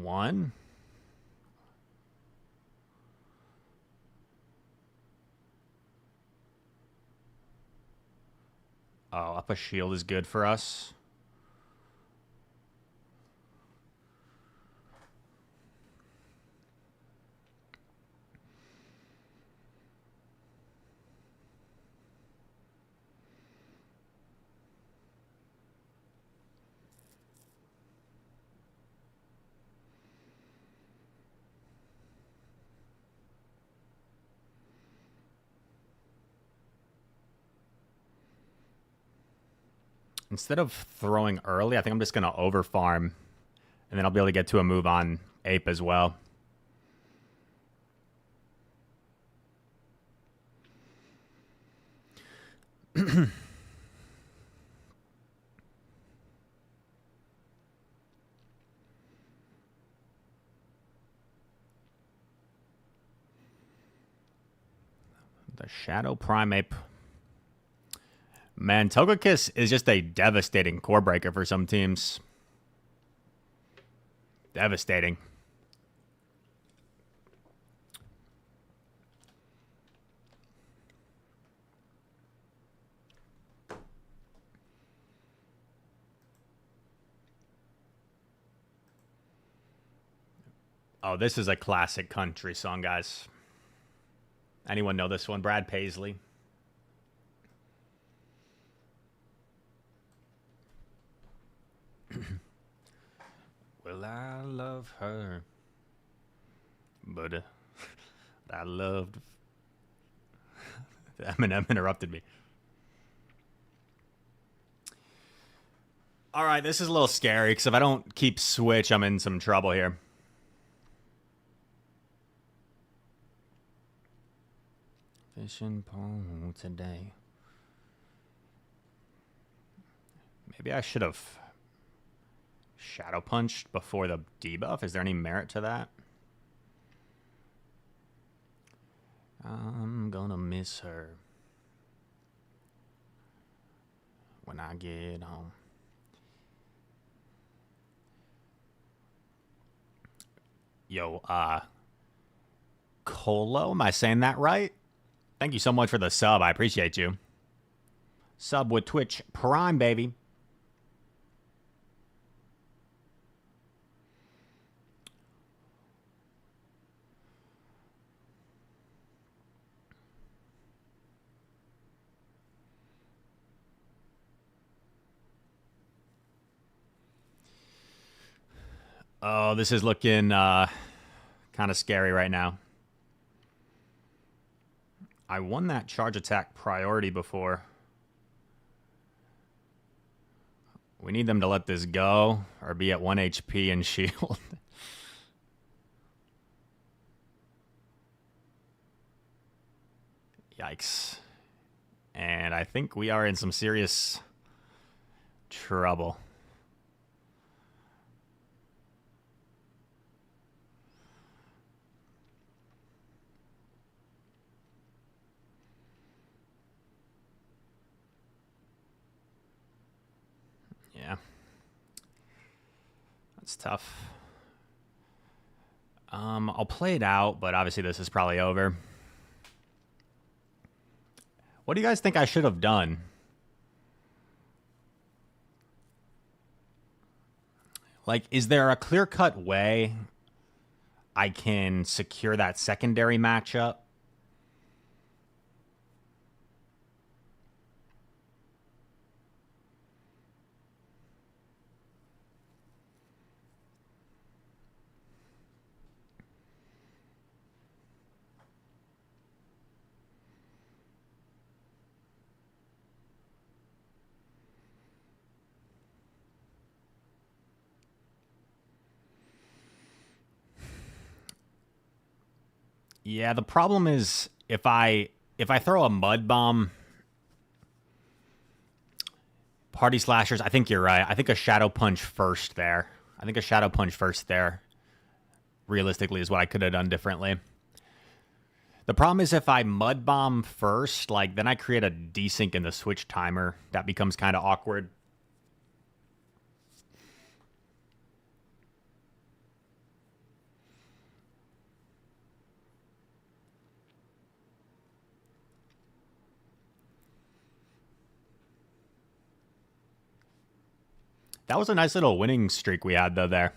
One. Oh, up a shield is good for us. Instead of throwing early, I think I'm just going to overfarm. And then I'll be able to get to a move on Ape as well. The Shadow Prime Ape. Man, Togekiss is just a devastating core breaker for some teams. Devastating. Oh, this is a classic country song, guys. Anyone know this one? Brad Paisley. Well, I love her, but I loved... Eminem interrupted me. All right, this is a little scary because if I don't keep switch, I'm in some trouble here. Fishing pole today. Maybe I should have Shadow Punched before the debuff. Is there any merit to that? I'm gonna miss her when I get home. Yo, Colo, am I saying that right? Thank you so much for the sub. I appreciate you. Sub with Twitch Prime, baby. Oh, this is looking kind of scary right now. I won that charge attack priority before. We need them to let this go or be at 1 HP and shield. Yikes. And I think we are in some serious trouble. Yeah. That's tough. I'll play it out, but obviously this is probably over. What do you guys think I should have done? Like, is there a clear-cut way I can secure that secondary matchup? Yeah, the problem is if I throw a mud bomb, party slashers, I think you're right. I think a shadow punch first there. I think a shadow punch first there realistically is what I could have done differently. The problem is if I mud bomb first, like then I create a desync in the switch timer. That becomes kind of awkward. That was a nice little winning streak we had though there.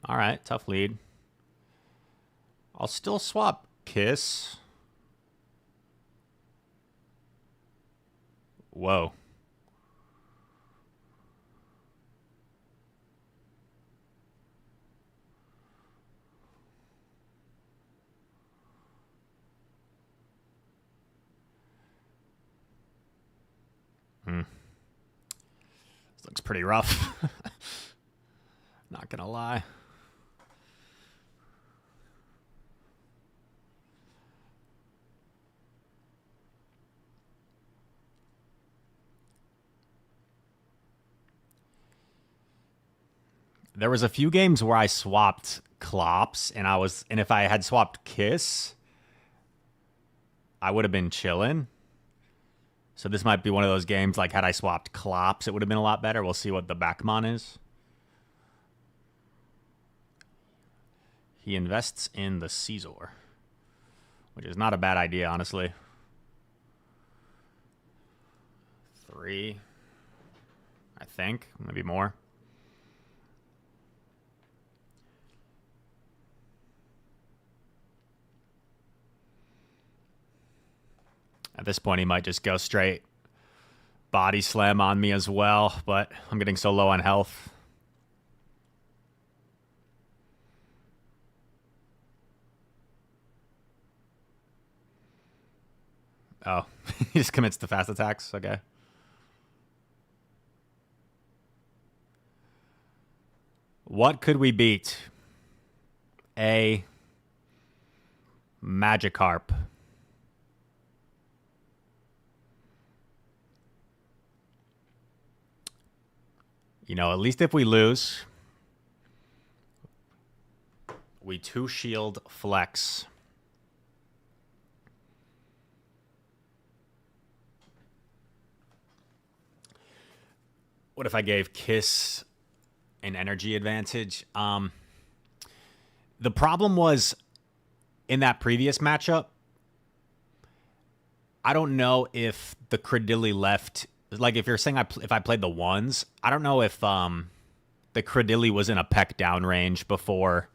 All right, tough lead. I'll still swap Kiss. Whoa. This looks pretty rough. Not gonna lie. There was a few games where I swapped Klops and if I had swapped Kiss, I would have been chilling. So this might be one of those games like had I swapped Klops, it would have been a lot better. We'll see what the Backmon is. He invests in the Caesar, which is not a bad idea, honestly. 3, I think, maybe more. At this point, he might just go straight body slam on me as well, but I'm getting so low on health. Oh, he just commits to fast attacks. Okay. What could we beat? A Magikarp. You know, at least if we lose, we 2-shield flex. What if I gave Kiss an energy advantage? The problem was in that previous matchup, I don't know if the Credilli left. Like if you're saying if I played the ones, I don't know if the Credilli was in a peck down range before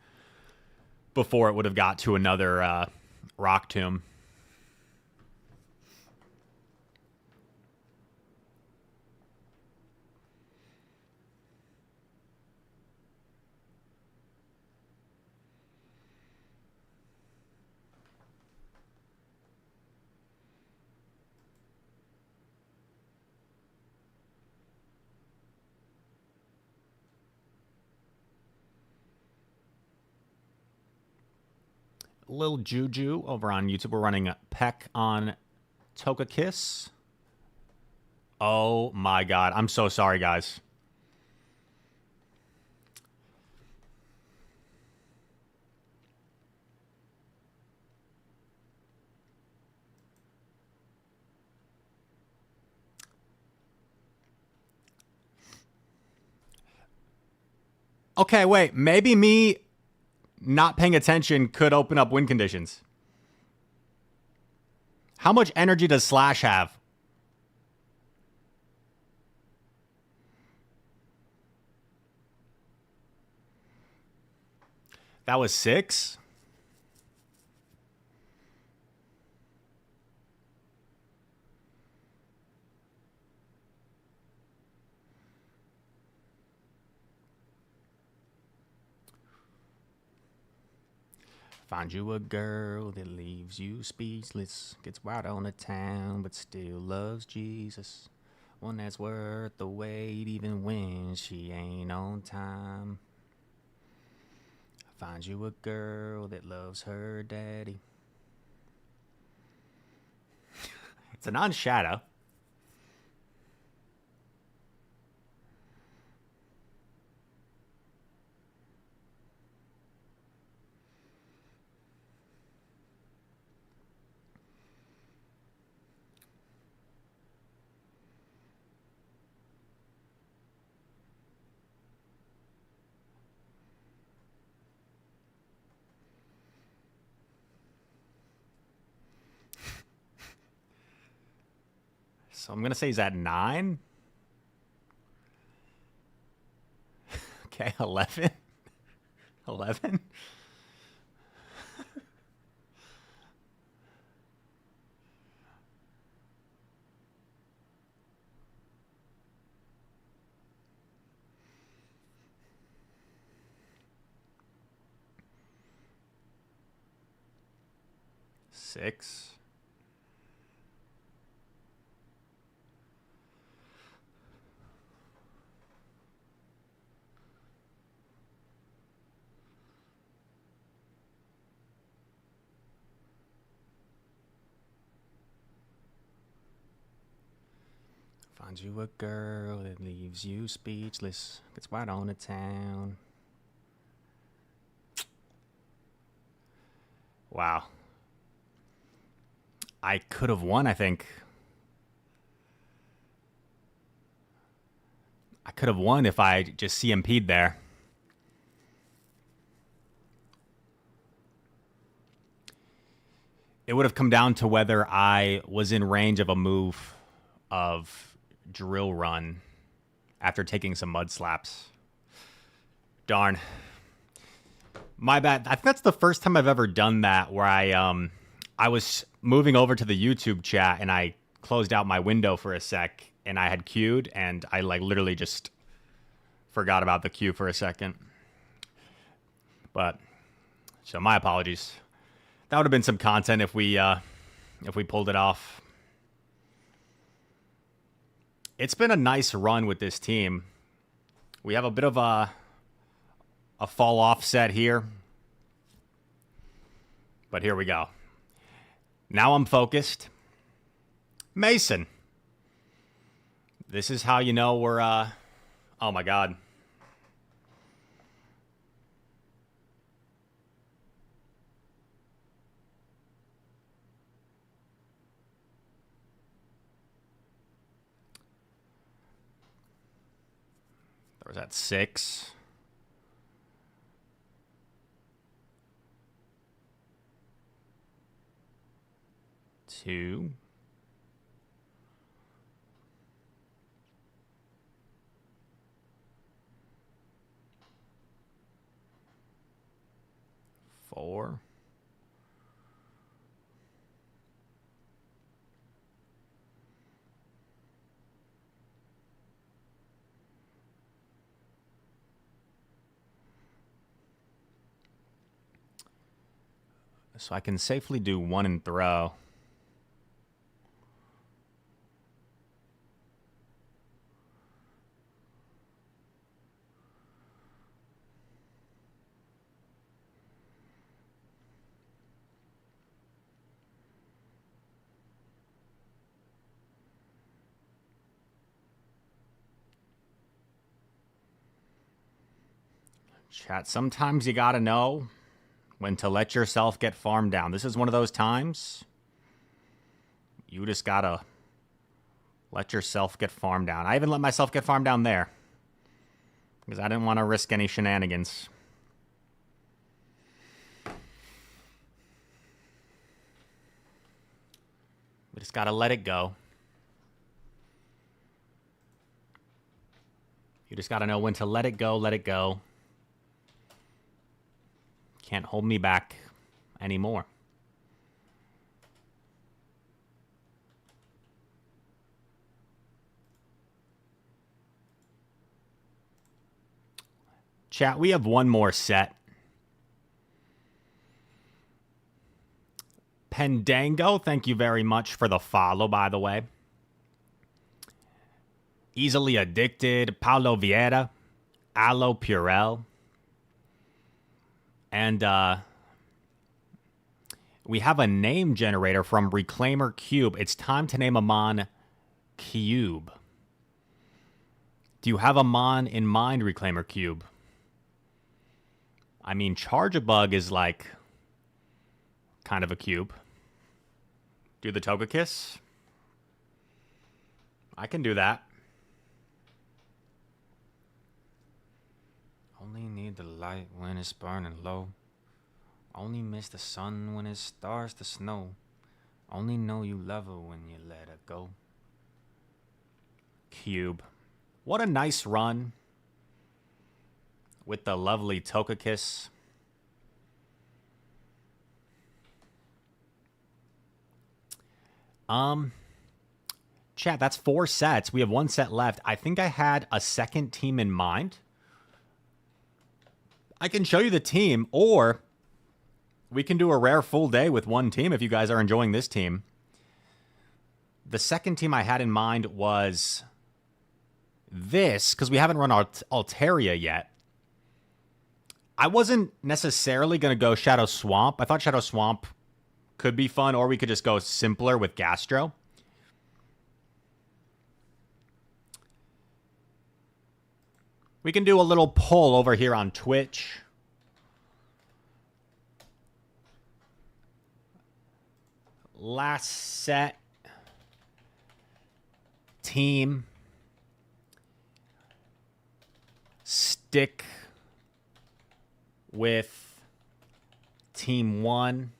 it would have got to another Rock Tomb. Lil Juju over on YouTube. We're running a Peck on Togekiss. Oh my god. I'm so sorry, guys. Okay, wait. Maybe me not paying attention could open up win conditions. How much energy does Slash have? That was 6? Find you a girl that leaves you speechless, gets wild on the town, but still loves Jesus. One that's worth the wait, even when she ain't on time. Find you a girl that loves her daddy. It's a non-shadow. So I'm going to say he's at 9. Okay, 11. 11. Six. Find you a girl that leaves you speechless. Gets right on to town. Wow. I could have won, I think. I could have won if I just CMP'd there. It would have come down to whether I was in range of a move of drill run after taking some mud slaps. Darn. My bad. I think that's the first time I've ever done that where I was moving over to the YouTube chat and I closed out my window for a sec and I had queued and I like literally just forgot about the queue for a second. But so my apologies. That would have been some content if we pulled it off. It's been a nice run with this team. We have a bit of a fall off set here. But here we go. Now I'm focused. Mason. This is how you know we're oh my god. There was that 6. Two. Four. So I can safely do 1 and throw. Chat, sometimes you gotta know when to let yourself get farmed down. This is one of those times you just gotta let yourself get farmed down. I even let myself get farmed down there because I didn't want to risk any shenanigans. We just gotta let it go. You just gotta know when to let it go, let it go. Can't hold me back anymore. Chat, we have one more set. Pendango, thank you very much for the follow, by the way. Easily Addicted, Paulo Vieira, Aloe Purell. And we have a name generator from Reclaimer Cube. It's time to name a Mon Cube. Do you have a Mon in mind, Reclaimer Cube? I mean, Charge-a-Bug is like kind of a cube. Do the Togekiss? I can do that. Only need the light when it's burning low. Only miss the sun when it starts to snow. Only know you love her when you let her go. Cube. What a nice run. With the lovely Togekiss. Chat, that's 4 sets. We have 1 set left. I think I had a second team in mind. I can show you the team, or we can do a rare full day with 1 team if you guys are enjoying this team. The second team I had in mind was this, because we haven't run Altaria yet. I wasn't necessarily going to go Shadow Swamp. I thought Shadow Swamp could be fun, or we could just go simpler with Gastro. We can do a little poll over here on Twitch. Last set. Team. Stick with Team 1.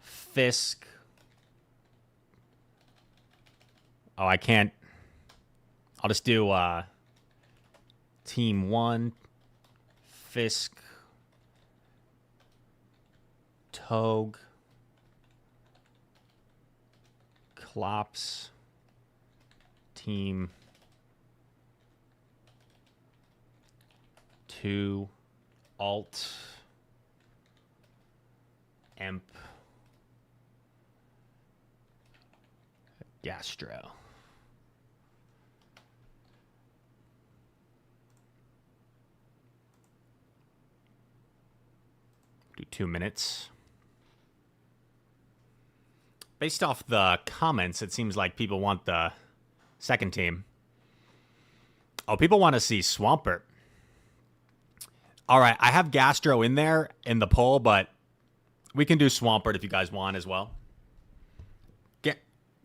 Fisk. Oh, I can't. I'll just do Team 1, Fisk, Togue, Klops, Team 2, Alt, Emp, Gastro. Do 2 minutes. Based off the comments, it seems like people want the second team. Oh, people want to see Swampert. All right, I have Gastro in there in the poll, but we can do Swampert if you guys want as well.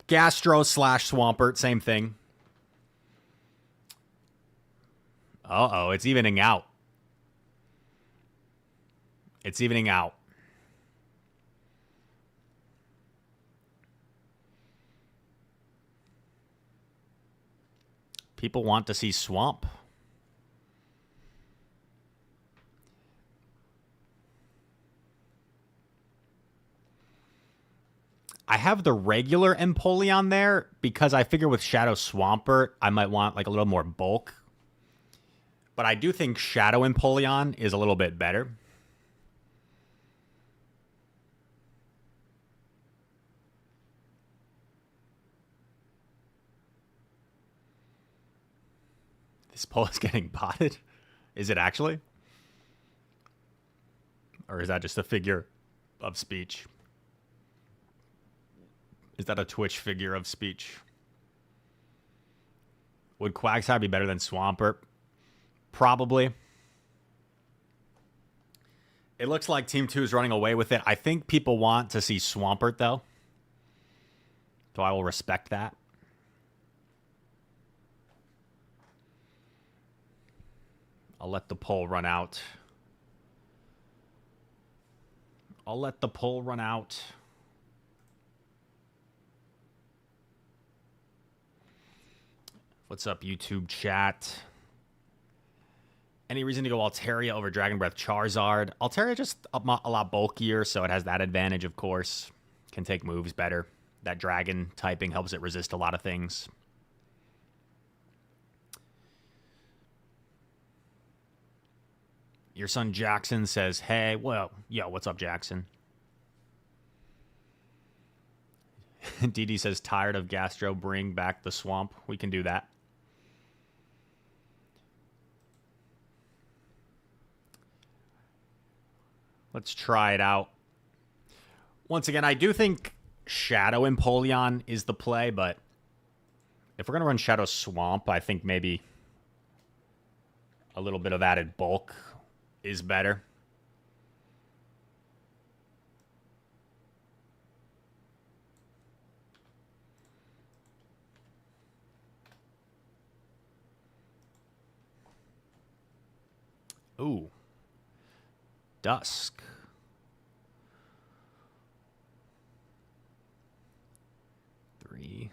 Gastro / Swampert, same thing. Uh-oh, it's evening out. It's evening out. People want to see Swamp. I have the regular Empoleon there because I figure with Shadow Swampert, I might want like a little more bulk. But I do think Shadow Empoleon is a little bit better. This poll is getting botted. Is it actually? Or is that just a figure of speech? Is that a Twitch figure of speech? Would Quagsire be better than Swampert? Probably. It looks like Team 2 is running away with it. I think people want to see Swampert, though. So I will respect that. I'll let the poll run out. I'll let the poll run out. What's up, YouTube chat? Any reason to go Altaria over Dragon Breath Charizard? Altaria just a lot bulkier, so it has that advantage, of course. Can take moves better. That dragon typing helps it resist a lot of things. Your son Jackson says, hey, well, yo, what's up, Jackson? DD says, tired of Gastro, bring back the swamp. We can do that. Let's try it out. Once again, I do think Shadow Empoleon is the play, but if we're going to run Shadow Swamp, I think maybe a little bit of added bulk is better. Ooh. Dusk. Three,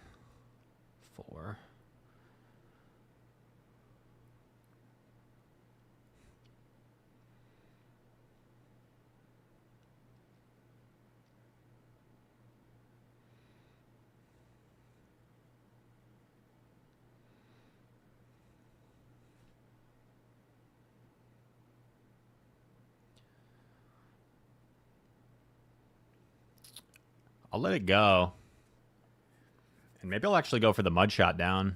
4. I'll let it go. And maybe I'll actually go for the Mud Shot down.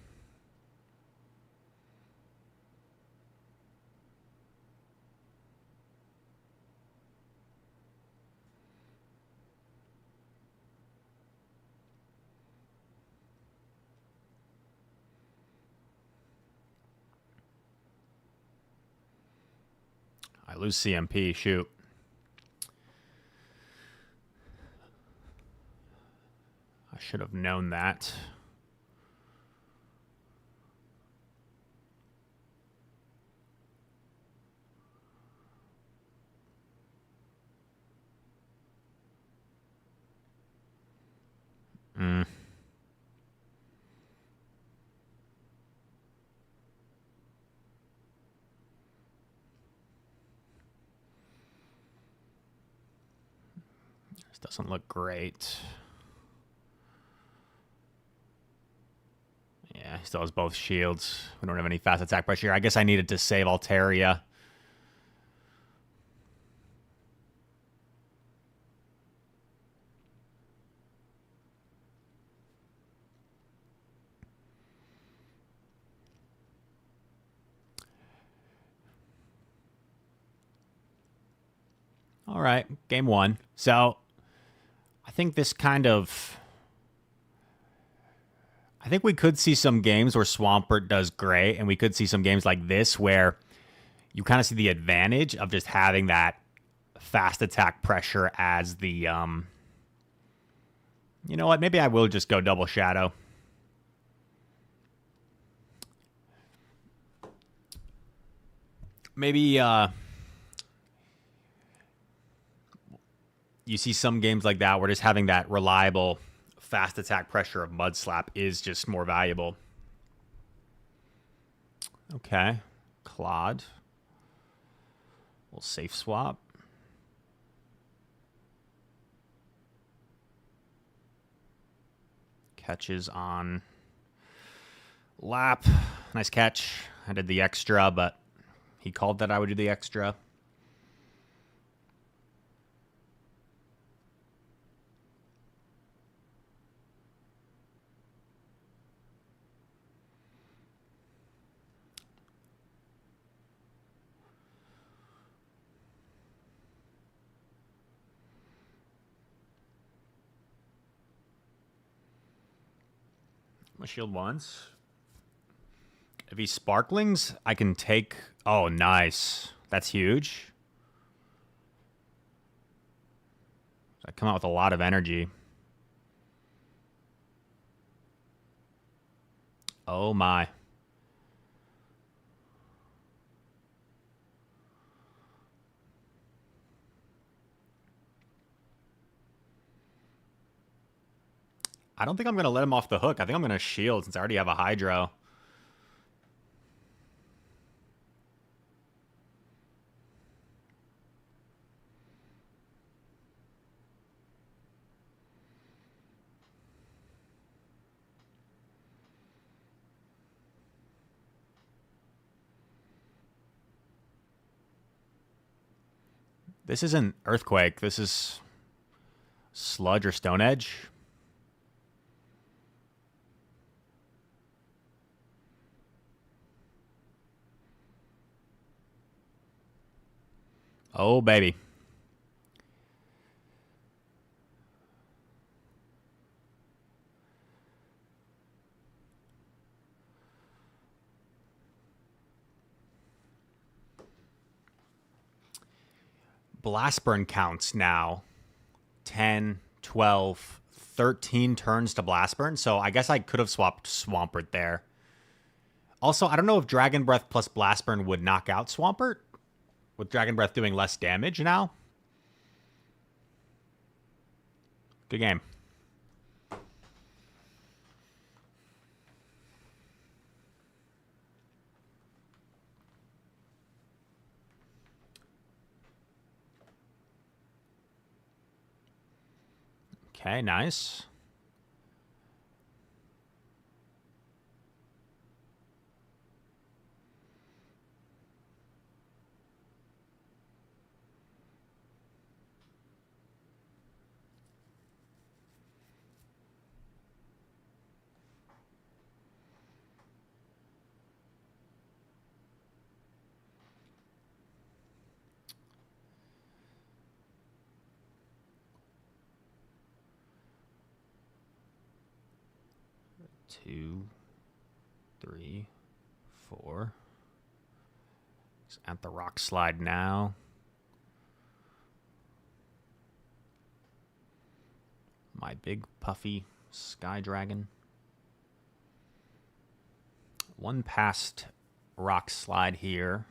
I lose CMP. Shoot. I should have known that. This doesn't look great. Yeah, he still has both shields. We don't have any fast attack pressure here. I guess I needed to save Altaria. All right, game 1. So I think this kind of... I think we could see some games where Swampert does great, and we could see some games like this where you kind of see the advantage of just having that fast attack pressure as the... You know what? Maybe I will just go double Shadow. Maybe you see some games like that where just having that reliable fast attack pressure of Mud Slap is just more valuable. Okay. Claude. We'll safe swap. Catches on Lap. Nice catch. I did the extra, but he called that I would do the extra. My shield once. If he's Sparklings, I can take... Oh, nice. That's huge. I come out with a lot of energy. Oh, my. I don't think I'm going to let him off the hook. I think I'm going to shield since I already have a Hydro. This isn't Earthquake. This is Sludge or Stone Edge. Oh, baby. Blast Burn counts now. 10, 12, 13 turns to Blast Burn. So I guess I could have swapped Swampert there. Also, I don't know if Dragon Breath plus Blast Burn would knock out Swampert, with Dragon Breath doing less damage now. Good game. Okay, nice. Two, three, four. Just at the rock slide now. My big puffy sky dragon. One past rock slide here.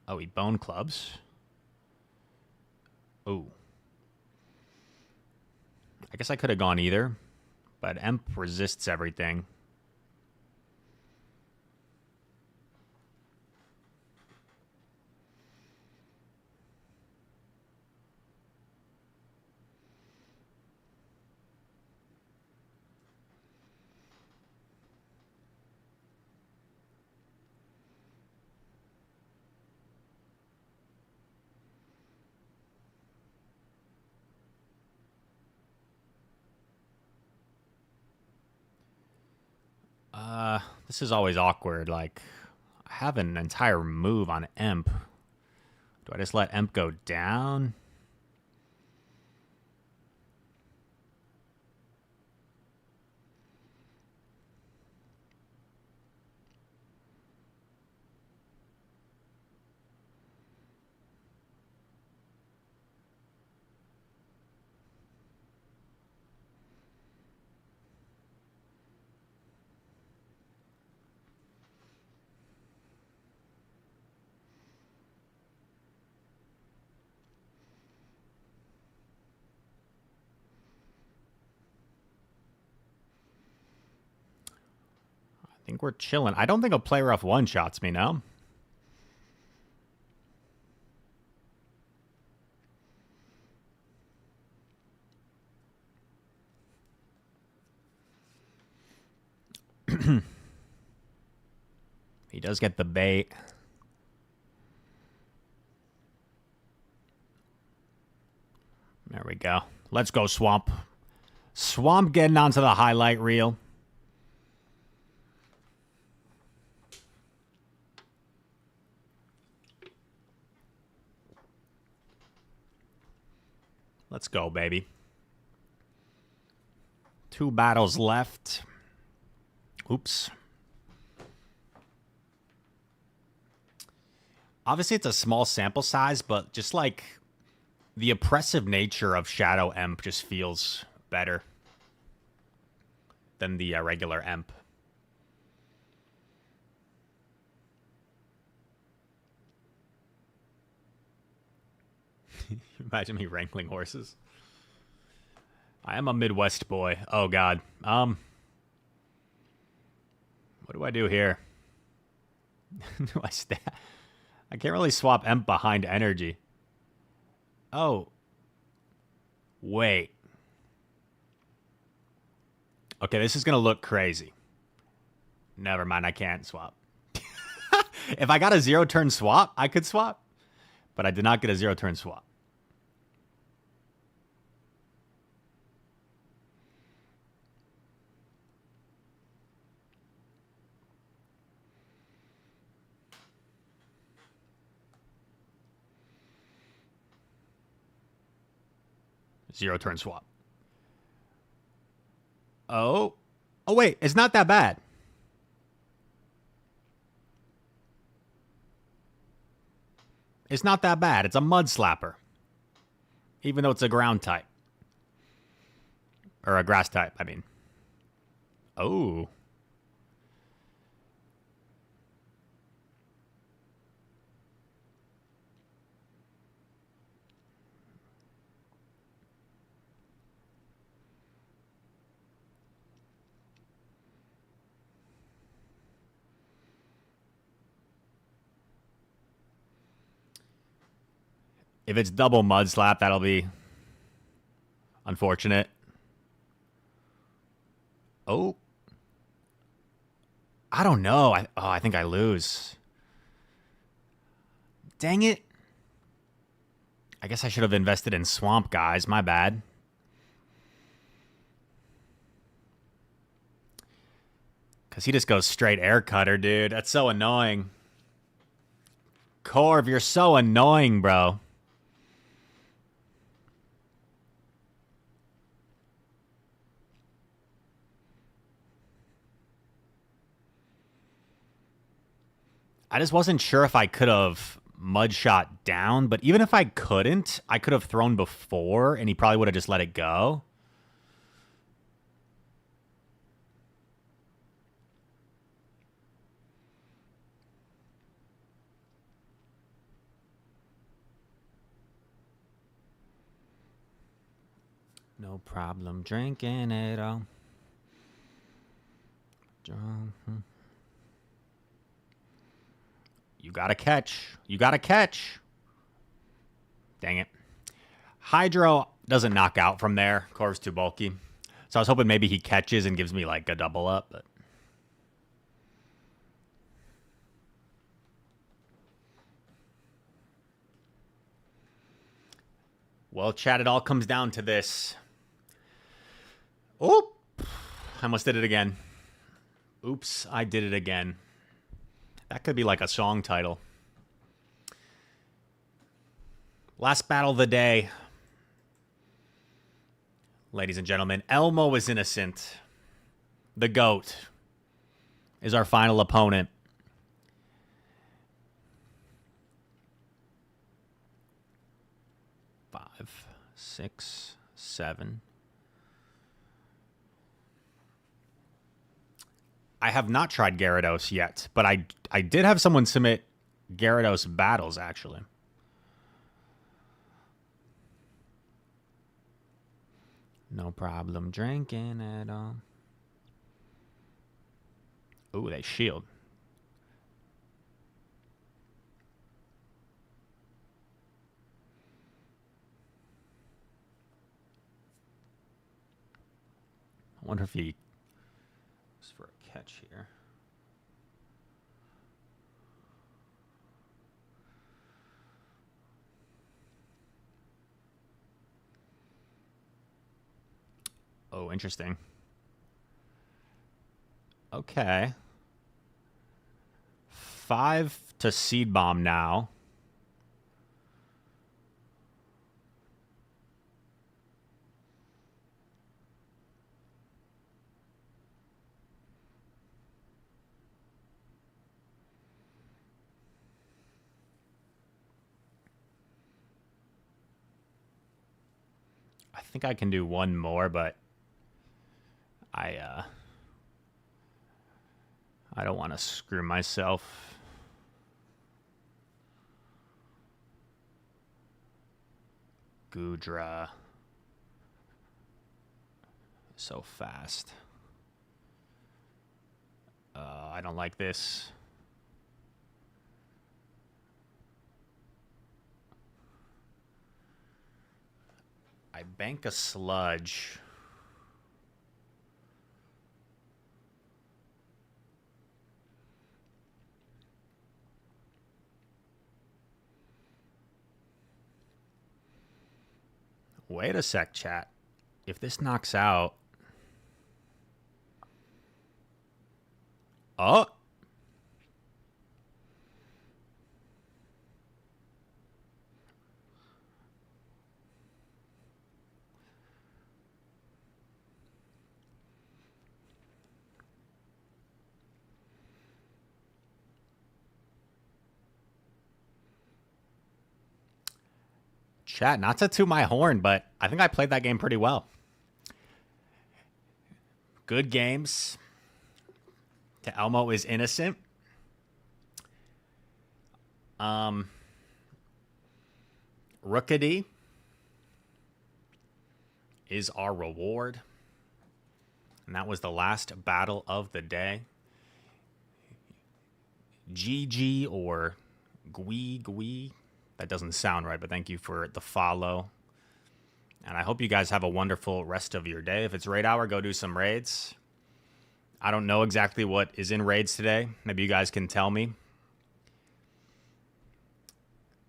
Oh, he bone clubs. Oh. I guess I could have gone either, but Emp resists everything. This is always awkward. Like, I have an entire move on Emp. Do I just let Emp go down? I think we're chilling. I don't think a play rough one-shots me now. He does get the bait. There we go. Let's go, Swamp. Swamp getting onto the highlight reel. Let's go, baby. 2 battles left. Oops. Obviously, it's a small sample size, but just like the oppressive nature of Shadow Emp just feels better than the regular Emp. Imagine me wrangling horses. I am a Midwest boy. Oh, God. What do I do here? Do I stab? I can't really swap Emp behind energy. Oh. Wait. Okay, this is going to look crazy. Never mind, I can't swap. If I got a 0-turn swap, I could swap. But I did not get a 0-turn swap. Zero-turn swap. Oh. Oh, wait. It's not that bad. It's not that bad. It's a mud slapper. Even though it's a ground type. Or a grass type, I mean. Oh. If it's double mud slap, that'll be unfortunate. Oh. I don't know. I think I lose. Dang it. I guess I should have invested in Swamp Guys. My bad. Because he just goes straight air cutter, dude. That's so annoying. Corv, you're so annoying, bro. I just wasn't sure if I could have mud shot down, but even if I couldn't, I could have thrown before, and he probably would have just let it go. No problem drinking it all. You gotta catch. You gotta catch. Dang it. Hydro doesn't knock out from there. Corv's too bulky. So I was hoping maybe he catches and gives me like a double up, but well, chat, it all comes down to this. Oh, I almost did it again. Oops, I did it again. That could be like a song title. Last battle of the day. Ladies and gentlemen, Elmo is innocent. The GOAT is our final opponent. Five, 6, 7. I have not tried Gyarados yet, but I did have someone submit Gyarados battles, actually. No problem drinking at all. Ooh, they shield. I wonder if he... Just for a catch here. Oh, interesting. Okay. 5 to Seed Bomb now. I think I can do one more, but I don't want to screw myself. Goodra. So fast. I don't like this. I bank a sludge. Wait a sec, chat. If this knocks out... Oh! Chat, not to toot my horn, but I think I played that game pretty well. Good games. To Elmo is innocent. Rookity is our reward. And that was the last battle of the day. GG or Gui. That doesn't sound right, but thank you for the follow. And I hope you guys have a wonderful rest of your day. If it's raid hour, go do some raids. I don't know exactly what is in raids today. Maybe you guys can tell me.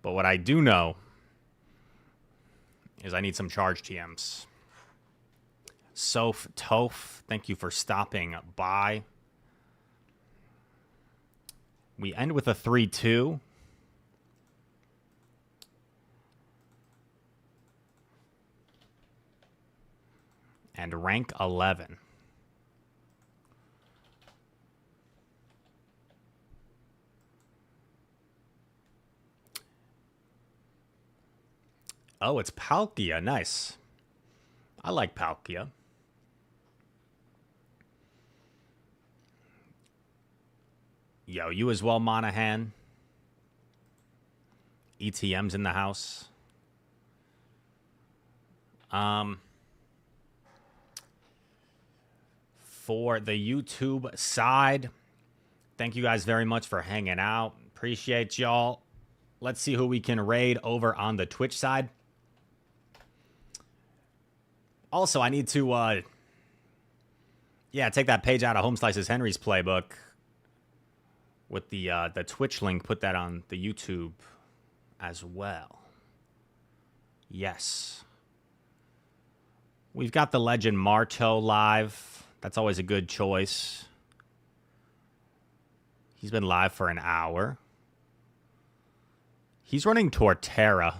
But what I do know is I need some charge TMs. Soph Toph, thank you for stopping by. We end with a 3-2. And rank 11. Oh, it's Palkia. Nice. I like Palkia. Yo, you as well, Monahan. ETM's in the house. For the YouTube side, thank you guys very much for hanging out. Appreciate y'all. Let's see who we can raid over on the Twitch side. Also, I need to, take that page out of Home Slices Henry's playbook with the Twitch link. Put that on the YouTube as well. Yes. We've got the legend Marto live. That's always a good choice. He's been live for an hour. He's running Torterra.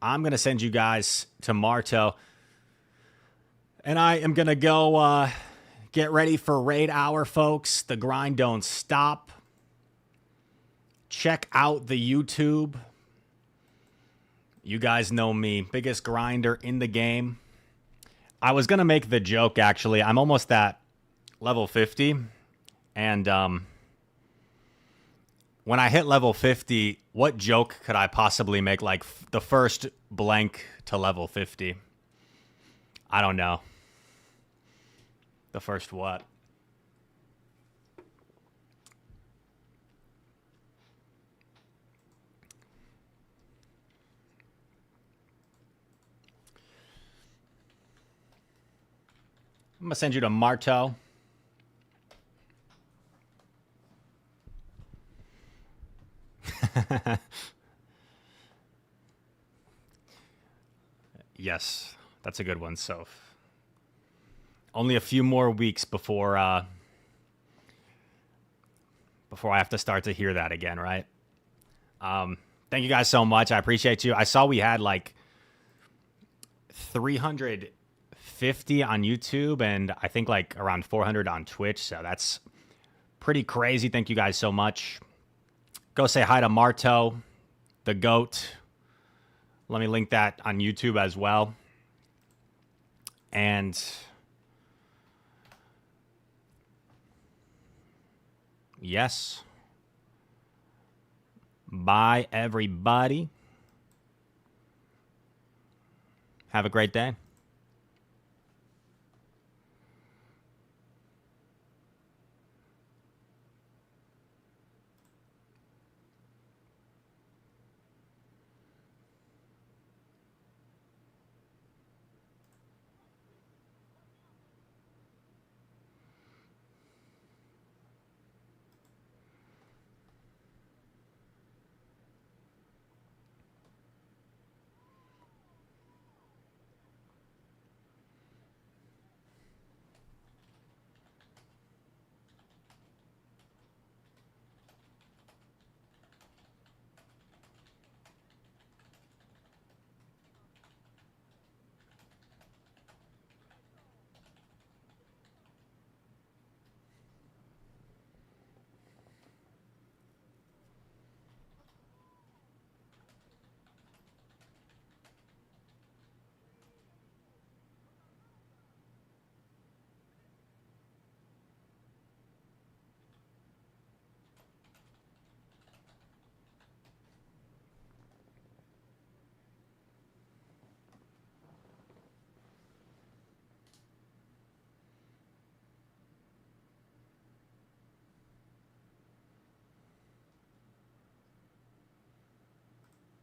I'm going to send you guys to Marto. And I am going to go get ready for raid hour, folks. The grind don't stop. Check out the YouTube. You guys know me. Biggest grinder in the game. I was going to make the joke, actually. I'm almost at level 50. And when I hit level 50, what joke could I possibly make? Like the first blank to level 50. I don't know. The first what? I'm going to send you to Marto. Yes, that's a good one, Soph. Only a few more weeks before I have to start to hear that again, right? Thank you guys so much. I appreciate you. I saw we had like 350 on YouTube and I think like around 400 on Twitch. So that's pretty crazy. Thank you guys so much. Go say hi to Marto, the GOAT. Let me link that on YouTube as well. And yes. Bye, everybody. Have a great day.